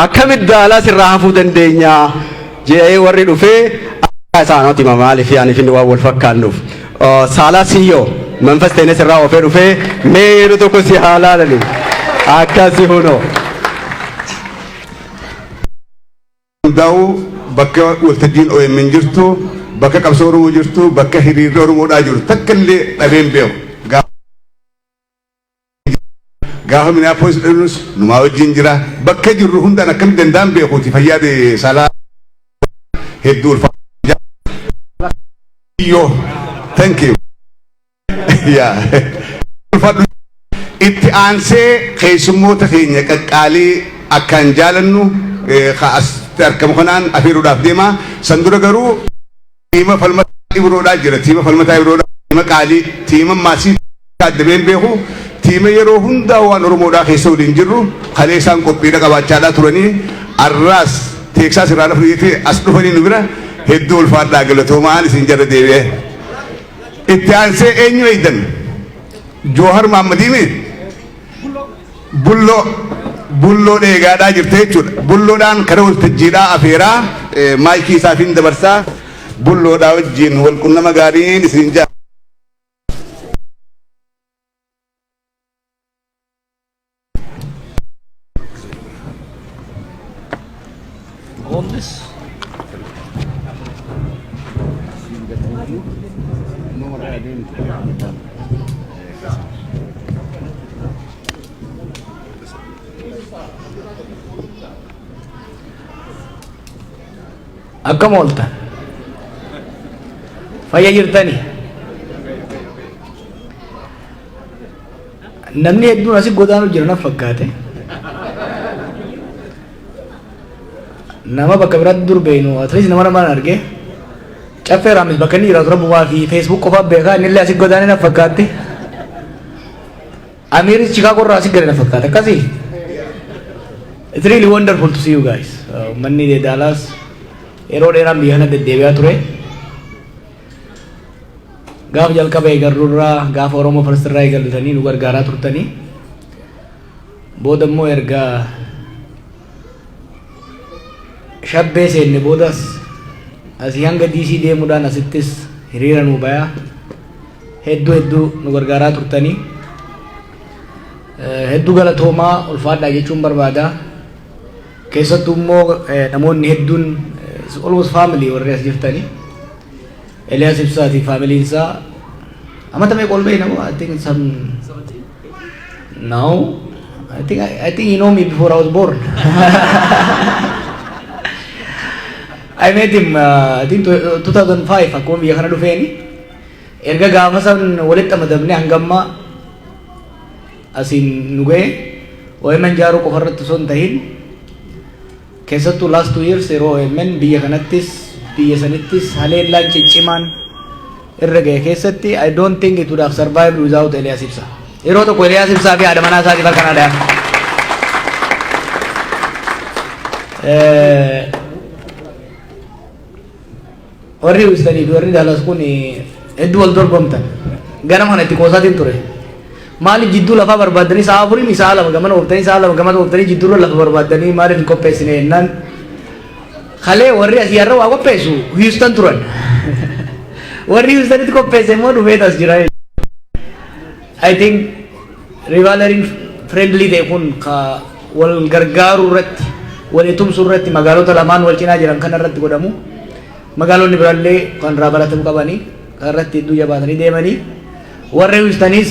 akkamitti Dallas irraa hafuu dandeenya jedhee warri dhufee isaanoti maaliif yaani finni waan wal fakkaannuuf Salasiyo Memphis Tennessee irraa ofee dhufee mee yeroo tokko si haalaalani akkasi huno hundaa'u bakka waltajjiin OMN jirtu bakka qabsoo Oromoo jirtu bakka hiriirri Oromoodhaa jiru takka illee dhabeen beeku gaafa Minneapolis dhufnus numaa wajjin jira bakka jirru hundaan akkamitti danda'an beekuuti fayyaade Salaa hedduu ulfaatu yoo thank you ulfaatu itti aansee keessummoota keenya qaqqaalii akkaan jaalannu as argamu kanaan afeeruudhaaf deema san dura garuu tiima falmataa Ibroodhaa jira tiima falmataa Ibroodhaa tiima qaalii tiima maasii addabeen beeku tiima yeroo hundaa waan Oromoodhaa keessa waliin jirru kalee isaan qophiidha qabaachaadhaa turanii arraas Teeksaas irraa dhufanii as dhufanii nu bira hedduu ulfaadhaa galatoomaan isin jara deebi'e itti aansee eenyu eeydan Joohar Mahammadiimi bulloo dheegaadhaa jirte jechuudha bulloodhaan kara waltajjiidhaa afeeraa maayikii isaafiin dabarsaa bulloodhaa wajjin walqunnama gaariin isin jaa Akkam ooltan fayya jirtanii namni hedduun asii godaanuu jira na fakkaate nama bakka biraatti dur beeynu atleast nama namaan arge caffee raamis bakka inni jiraatu rabbumaa fi Facebook qofaa beekaa inni illee asii godaanee na fakkaate Amiris Chicago irraa asii gale na fakkaate akkasii it's really wonderful to see you guys manni de Dallas yeroo dheeraan biyya kana deddeebi'aa ture gaafa jalqaba eegarruurraa gaafa Oromoo Farsirraa eegaltanii nu gargaaraa turtanii booda immoo erga shabbee seenne boodas asii hanga DC deemuudhaan asittis hiriira nu bayaa hedduu nu gargaaraa turtanii hedduu galatoomaa ulfaadhaa jechuun barbaada keessattuu immoo namoonni hedduun almost family warri as jirtanii Elias Ibsaati family isaa amata mee qolbee namoo I think some 17 no I think you know me before I was born I met him I think 2005 akkuma biyya kana dhufeeni erga gaafa san walitti amadamne hangamma asiin nu ga'e OMN jaaruu qofa irratti osoo hin tahin keessattuu last 2 years yeroo OMN biyya kanattis biyya sanittis haleellaan ciccimaan irra ga'e keessatti I don't think it would have survived without Elias Ibsa yeroo tokko Elias Ibsaa fi haadha manaa isaatiif halkan adaan warri Houstanii fi warri Dallas kun hedduu wal dorgomtan ganama kanatti qoosaatiin ture maaliif jidduu lafaa barbaadanii sa'a afurii sa'a lama gamana ooftanii sa'a lama gamana ooftanii jidduu lafa barbaadanii maaliif hin qopheessine jennaan kalee warri asii har'a waa qopheessu Houston turan warri Houstonitti qopheesse immoo dhufee as jira I think rivalry friendly ta'e kun ka wal gargaaruu irratti wal tumsuu irratti magaalota lamaan wal cinaa jiran kana irratti godhamu magaalonni biraallee kan irraa baratamuu qabanii kan irratti hedduu jabaatanii deemanii warri wistanis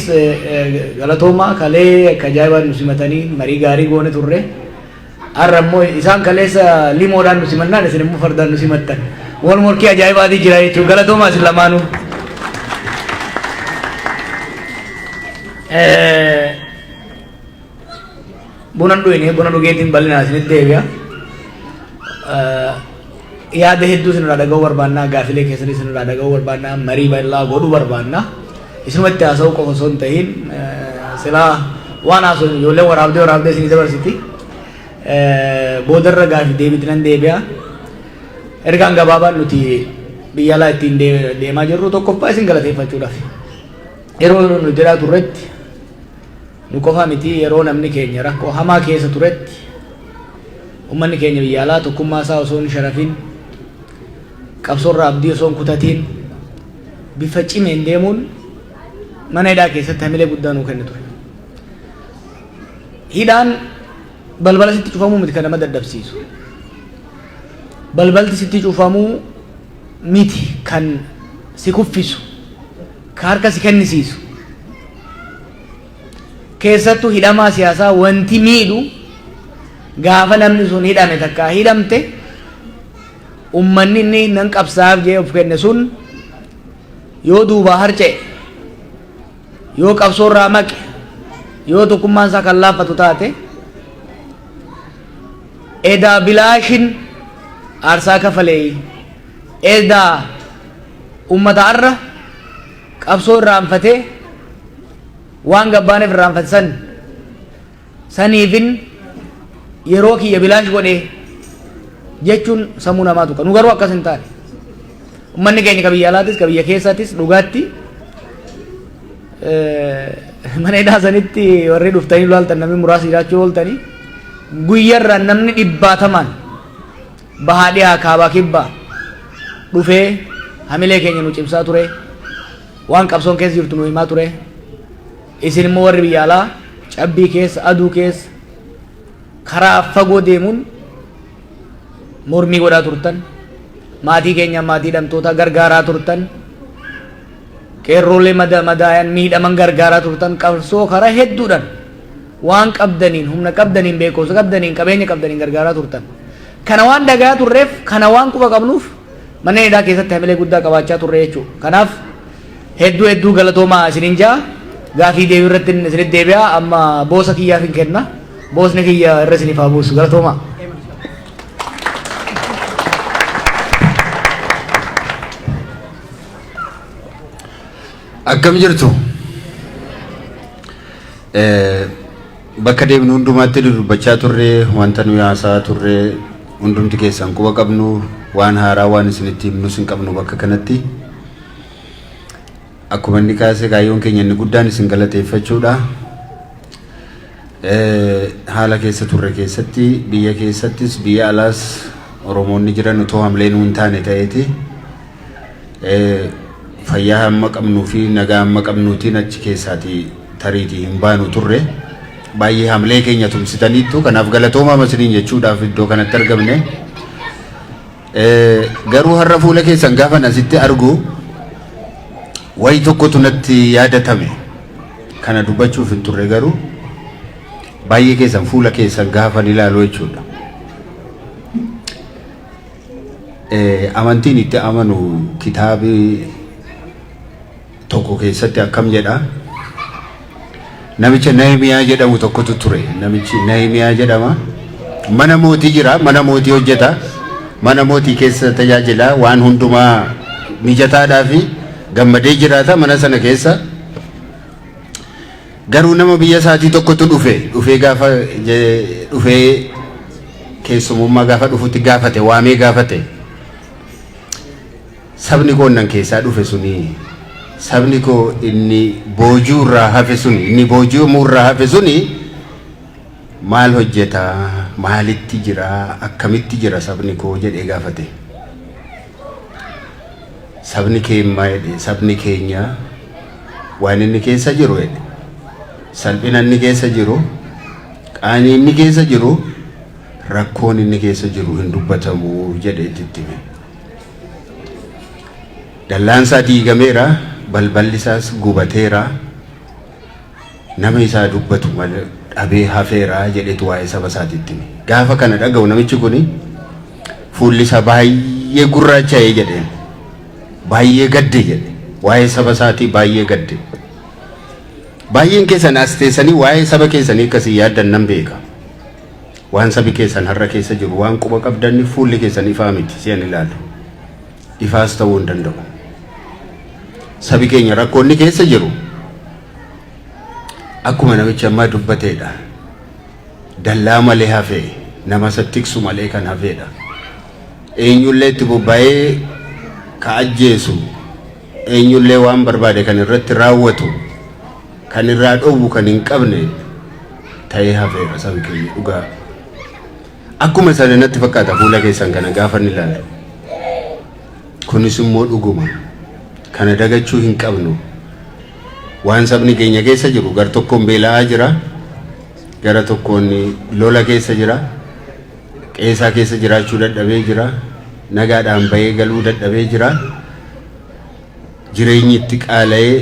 galatooma kalee kajaa'ibaan nu simatanii marii gaarii goone turre har'a immoo isaan kaleessa limoodhaan nu simannaan isin immoo fardaan nu simattan wal morkii ajaa'ibaatii jira jechuudha galatoomaa isin lamaanuu. Buna dhuine buna dhugeetiin bal'inaa isinitti deebi'a. Yaada hedduu isinirraa dhaga'uu barbaannaa gaafilee keessanii isinirraa dhaga'uu barbaannaa marii bal'aa godhuu barbaannaa. Isinumatti haasa'uu qofa osoo hin ta'in silaa waan haasa'u ijoolleen waraabdee isinii dabarsiti. Boodarra gaafii deebiitti nan deebi'a. Ergaan gabaabaan nuti biyya alaa ittiin deemaa jirru tokkoffaa isin galateeffachuudhaaf. Yeroo nu jiraa turretti nu qofa miti yeroo namni keenya rakkoo hamaa keessa turetti ummanni keenya biyya alaa tokkummaa isaa osoo hin sharafin qabsoorraa abdii osoo hin kutatiin bifa cimeen deemuun mana hidhaa keessatti hamilee guddaa nuu kenni ture. Hidhaan balbala sitti cufamuu miti kan nama daddabsiisu. Balbalti sitti cufamuu miti kan si kuffisu, ka harka si kennisiisu. Keessattuu hidhamaa siyaasaa wanti miidhu gaafa namni sun hidhame takkaa hidhamte ummanni inni nan qabsaa'aaf jee of kenne sun yoo duubaa harca'e yoo qabsoorraa maqe yoo tokkummaan isaa kan laaffatu taate edaa bilaashin aarsaa kafalee edaa ummata arra qabsoo irraanfatee waan gabbaaneef irraanfate saniifin yeroo kiyya bilaash godhee jechuun sammuu namaa tuqa. Nu garuu akkas hin taane. Ummanni keenya kabiyya alaatis kabiyya keessaatis dhugaatti mana hidhaa sanitti warri dhuftanii laaltan namni muraasa jiraachuu ooltanii guyyarraa namni dhibbaatamaan bahaa dhiyaa kaabaa kibbaa dhufee hamilee keenya nu cimsaa ture waan qabsoon keessa jirtu nu himaa ture. Isin immoo warri biyya alaa cabbii keessa aduu keessa karaa fagoo deemuun mormii godhaa turtan maatii keenya maatii hidhamtoota gargaaraa turtan qeerroolee madaayan miidhaman gargaaraa turtan qabsoo karaa hedduudhaan waan qabdaniin humna qabdaniin beekumsa qabdaniin qabeenya qabdaniin gargaaraa turtan. Kana waan dagaa turreef kana waan quba qabnuuf mana hidhaa keessatti hamilee guddaa qabaachaa turre jechuudha. Kanaaf hedduu galatoomaa isiniin jaa. Gaafii deebii irratti isinitti deebi'a amma boosa kiyyaaf hin kenna boosni kiyya irra isiniif haa buusu galatooma. Akkam jirtu bakka deemnu hundumaatti dubbachaa turre wanta nuyi haasaa turre hundumti keessan quba qabnu waan haaraa waan isinitti himnus hin qabnu bakka kanatti. Akkuma inni kaasee kaayyoon keenya inni guddaan isin galateeffachuudha. Haala keessa turre keessatti biyya keessattis biyya alaas Oromoonni jiran utoo hamleen hin taane ta'eeti fayyaa hamma qabnuu fi nagaa hamma qabnuutiin achi keessaati tariitii hin baanu turre baay'ee hamlee keenya tumsitaniittu kanaaf galatoomaa masiniin jechuudhaaf iddoo kanatti argamne. Garuu har'a fuula keessan gaafan asitti argu wayi tokkotu natti yaadatame kana dubbachuuf hin turre garuu baay'ee keessan fuula keessan gaafan ilaalu jechuudha. Amantiin itti amanu kitaabi tokko keessatti akkam jedha namicha Nahimiyaa jedhamu tokkotu ture. Namichi Nahimiyaa jedhama. Mana mootii jira, mana mootii hojjeta, mana mootii keessa tajaajila waan hundumaa mijataadhaa fi gammadee jiraata mana sana keessa. Garuu nama biyya isaatii tokkotu dhufee gaafa dhufee keessumummaa gaafa dhufutti gaafate waamee gaafate sabni koo nan keessaa dhufe suni sabni koo inni boojuu irraa hafe suni inni booji'amuu irraa hafe suni maal hojjeta maalitti jira akkamitti jira sabni koo jedhee gaafate. Sabni keenya jedhe sabni keenya waan inni keessa jiru jedhe salphina inni keessa jiru qaanii inni keessa jiru rakkoon inni keessa jiru hin dubbatamu jedhee itti hime. Dallaansaa diigameera balballi isaas gubateera nama isaa dubbatu malee dhabee hafeera jedhetu waa'ee saba isaatiitti gaafa kana dhaga'u namichi kuni fuulli isaa baay'ee gurraacha'ee jedheen baay'ee gadde jedhe waa'ee saba isaatii baay'ee gadde baay'een keessan as teessanii waa'ee saba keessanii akkasii yaaddan nan beeka waan sabi keessan har'a keessa jiru waan quba qabdanni fuulli keessan ifaa miti si'an ilaalu ifaas ta'uu hin danda'u sabi keenya rakkoonni keessa jiru akkuma namichi ammaa dubbateedha dallaa malee hafee nama tiksu malee kan hafeedha eenyullee itti bobba'ee ka ajjeesu eenyullee waan barbaade kan irratti raawwatu kan irraa dhowwu kan hin qabne ta'ee hafeera sabi keenya dhugaa akkuma sana natti fakkaata fuula keessan kana gaafa ni ilaalu kunis immoo dhuguma kana dagachuu hin qabnu waan sabni keenya keessa jiru gar tokkoon beela'aa jira gara tokkoon lola keessa jira qeesaa keessa jiraachuu dadhabee jira nagaadhaan bahee galuu dadhabee jira jireenyi itti qaala'ee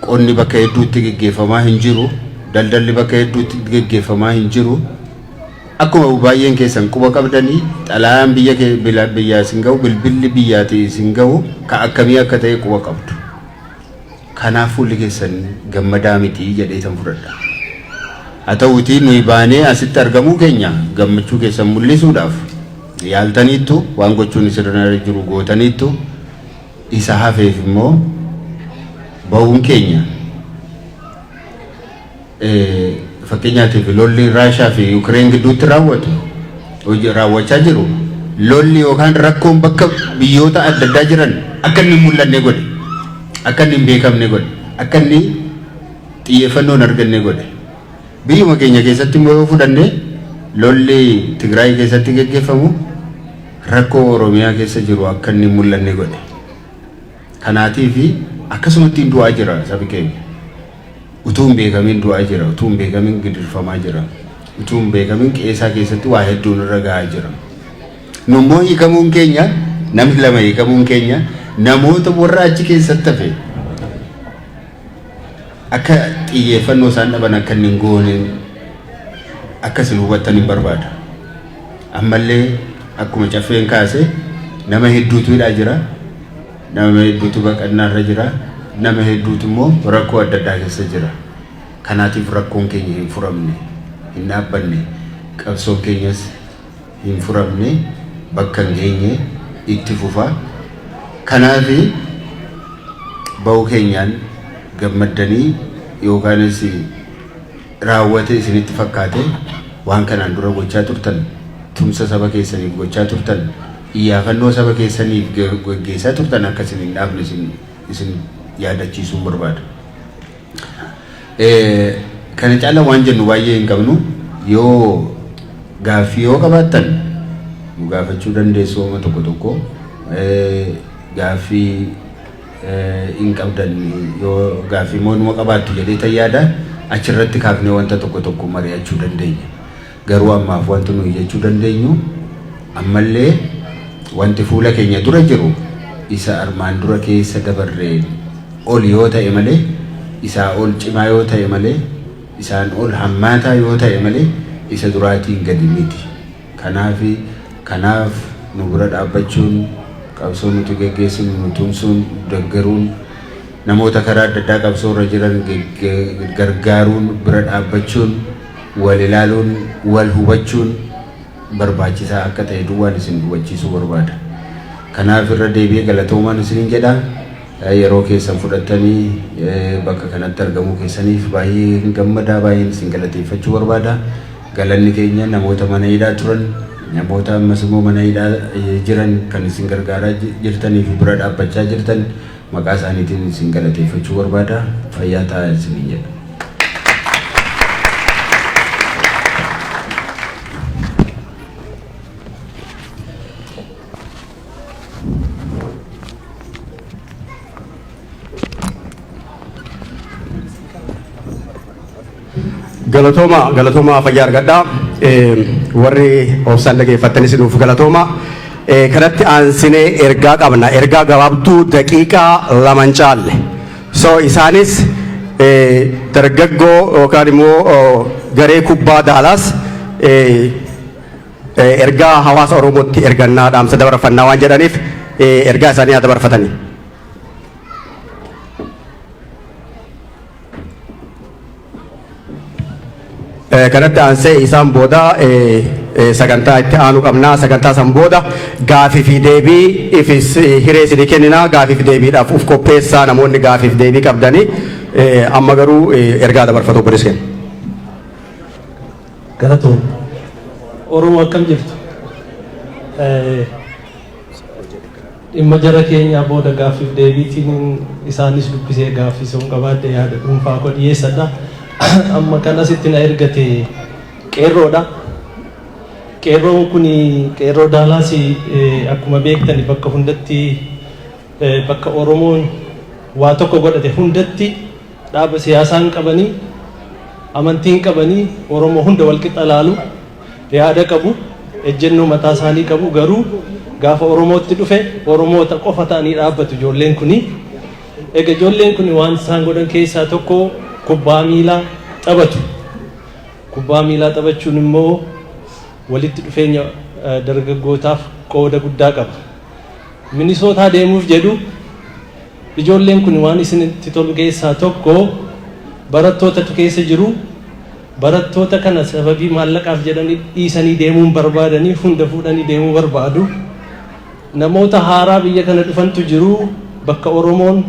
qonni bakka hedduutti geggeeffamaa hin jiru daldalli bakka hedduutti geggeeffamaa hin jiru akkuma baay'een keessan quba qabdanii xalayaan biyyaa isin ga'u bilbilli biyyaati isin ga'u ka akkamii akka ta'e quba qabdu kanaaf fuulli keessan gammadaa miti jedhee tan fudhadha haa ta'uutii nuyi baanee asitti argamuu keenya gammachuu keessan mul'isuudhaaf yaaltaniittu waan gochuun isirra jiru gootaniittu isa hafeef immoo ba'uun keenya fakkeenyaatiif lolli Raashaa fi Ukireen gidduutti raawwachaa jiru lolli yookaan rakkoon bakka biyyoota adda addaa jiran akka inni mul'anne godhe akka inni hin beekamne godhe akka inni xiyyeeffannoon arganne godhe biyyuma keenya keessatti immoo yoo fudhanne lolli Tigraay keessatti geggeeffamu rakkoo Oromiyaa keessa jiru akka inni mul'anne godhe kanaatiif akkasumatti du'aa jira sabi keenya utuu hin beekamin du'aa jira utuu hin beekamin gidirfamaa jira utuu hin beekamin qeesaa keessatti waa hedduun irra gahaa jira nummoo hiikamuun keenya namni lama hiikamuun keenya namoota warra achi keessatti hafe akka xiyyeeffannoo isaan dhaban akka hin goone akkasin hubattan hin barbaada ammallee akkuma caffeen kaase nama hedduutu hidhaa jira nama hedduutu baqannaarra jira nama hedduutu immoo rakkoo adda addaa keessa jira kanaatiif rakkoon keenya hin furamne hin dhaabbanne qabsoon keenyas hin furamne bakka hin geenye itti fufa kanaafi ba'uu keenyaan gammaddanii yookaanis raawwate isinitti fakkaate waan kanaan dura gochaa turtan tumsa saba keessaniif gochaa turtan iyyaafannoo saba keessaniif gaggeessaa turtan akkasin hin dhaabne isin yaadachiisuun barbaada. Kana caala waan jennu baay'ee hin qabnu yoo gaaffii yoo qabaattan nu gaafachuu dandeessu oma tokko tokko gaaffii hin qabdan yoo gaaffii moonuma qabaattu jedhee tayyaada achirratti kaafnee wanta tokko tokko mari'achuu dandeenya. Garuu ammaaf wanti nuyi jechuu dandeenyu ammallee wanti fuula keenya dura jiru isa armaan dura keessa dabarreen ol yoo ta'e malee isaa ol cimaa yoo ta'e malee isaan ol hammaataa yoo ta'e malee isa duraatiin gadi miti kanaaf nu bira dhaabbachuun qabsoo nuti geggeessinu nu tumsuun deggeruun namoota karaa adda addaa qabsoo irra jiran gargaaruun bira dhaabbachuun wal ilaaluun wal hubachuun barbaachisaa akka ta'e duwwaan isin hubachiisuu barbaada kanaaf irra deebi'ee galatoomaan isiniin jedha yeroo keessan fudhattanii bakka kanatti argamuu keessaniif baay'ee gammadaa baay'een isin galateeffachuu barbaada galanni keenya namoota mana hidhaa turan namoota ammas immoo mana hidhaa jiran kan isin gargaaraa jirtanii fi bira dhaabbachaa jirtan maqaa isaaniitiin isin galateeffachuu barbaada fayyaa ta'aa isiniin jedha. Galatooma fayyaa argadhaa warri obsaan dhageeffattanis nuuf galatooma kanatti aansinee ergaa qabna ergaa gabaabduu daqiiqaa laman caalle So isaanis dargaggoo yookaan immoo garee kubbaa Daalaas ergaa hawaasa Oromootti ergannaa dhaamsa dabarfannaa waan jedhaniif ergaa isaanii haa dabarfatanii. Kanatti aansee isaan booda sagantaa itti aanu qabnaa. Sagantaa san booda gaafii fi deebii ifis hiree isinii kenninaa. Gaafii fi deebiidhaaf uf qopheessaa namoonni gaafii fi deebii qabdanii amma garuu ergaa dabarfatu obboleessi kenna. Galatoon Oromoo akkam jirtu? Dhimma jara keenyaa booda gaafii fi deebiitiin isaanis dubbisee gaafii sun qabaadde yaada dhuunfaa koo dhiyeessadha. Amma kan asitti na ergate qeerroodha. Qeerroon kun qeerroo Daalaas akkuma beektani bakka hundatti bakka Oromoon waa tokko godhate hundatti dhaaba siyaasaan qabanii amantiin qabanii Oromoo hunda walqixa laalu yaada qabu ejjennoo mataa isaanii qabu garuu gaafa Oromootti dhufe Oromoota qofa ta'anii dhaabbatu ijoolleen kuni. Egaa ijoolleen kun waan isaan godhan keessaa tokko kubbaa miilaa taphatu. Kubbaa miilaa taphachuun immoo walitti dhufeenya dargaggootaaf qooda guddaa qaba. Minisootaa deemuuf jedhu ijoolleen kun waan isinitti tolu keessaa tokko barattootatu keessa jiru. Barattoota kana sababii maallaqaaf jedhanii dhiisanii deemuun barbaadanii hunda fuudhanii deemuu barbaadu. Namoota haaraa biyya kana dhufantu jiru bakka Oromoon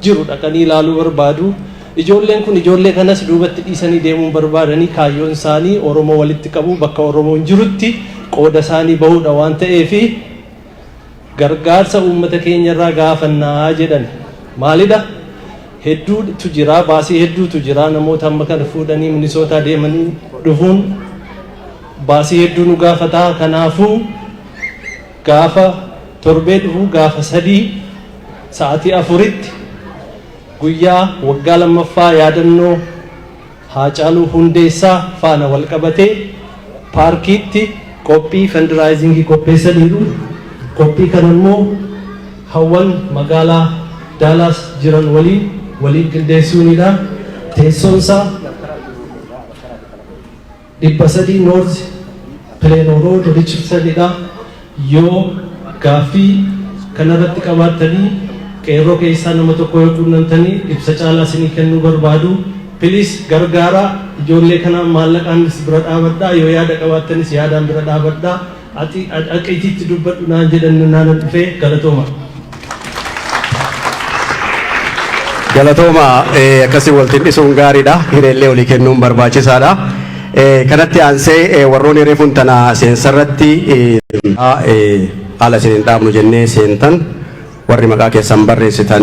jiru dhaqanii ilaaluu barbaadu. Ijoolleen kun ijoollee kanas duubatti dhiisanii deemuun barbaadanii kaayyoon isaanii Oromoo walitti qabu bakka Oromoon jirutti qooda isaanii bahuudha waan ta'eef gargaarsa uummata keenya irraa gaafannaa jedhan. Maalidha? Hedduutu jira, baasii hedduutu jira. Namoota amma kana fuudhanii Minisootaa deemanii dhufuun baasii hedduu nu gaafataa. Kanaafuu gaafa torbee dhufu gaafa 3 sa'aatii 4tti guyyaa waggaa lammaffaa yaadannoo Haacaaluu Hundeessaa faana wal qabatee paarkiitti qophii fandiraayizingii qopheessaniiru. Qophii kana immoo hawwan magaalaa Daalaas jiran waliin qindeessuunidha. Teessoonsaa 300 North Plano Road Richardson yoo gaaffii kanarratti qabaatanii qeerroo keessaa nama tokko yoo quunnamtanii ibsa caalaa isinii kennuu barbaadu. Please gargaara ijoollee kana maallaqaanis bira dhaabadhaa yoo yaada qabaattanis yaadaan bira dhaabadhaa. Ati aqiititti dubbadhu naan jedhan naan dhufee galatooma. Galatooma akkasii waltiin dhisuun gaariidha. Hireellee olii kennuun barbaachisaadha. Kanatti aansee warroonni reefuun tana seensarratti haala isiniin dhaabnu jennee seentan warri maqaa keessan barreessitan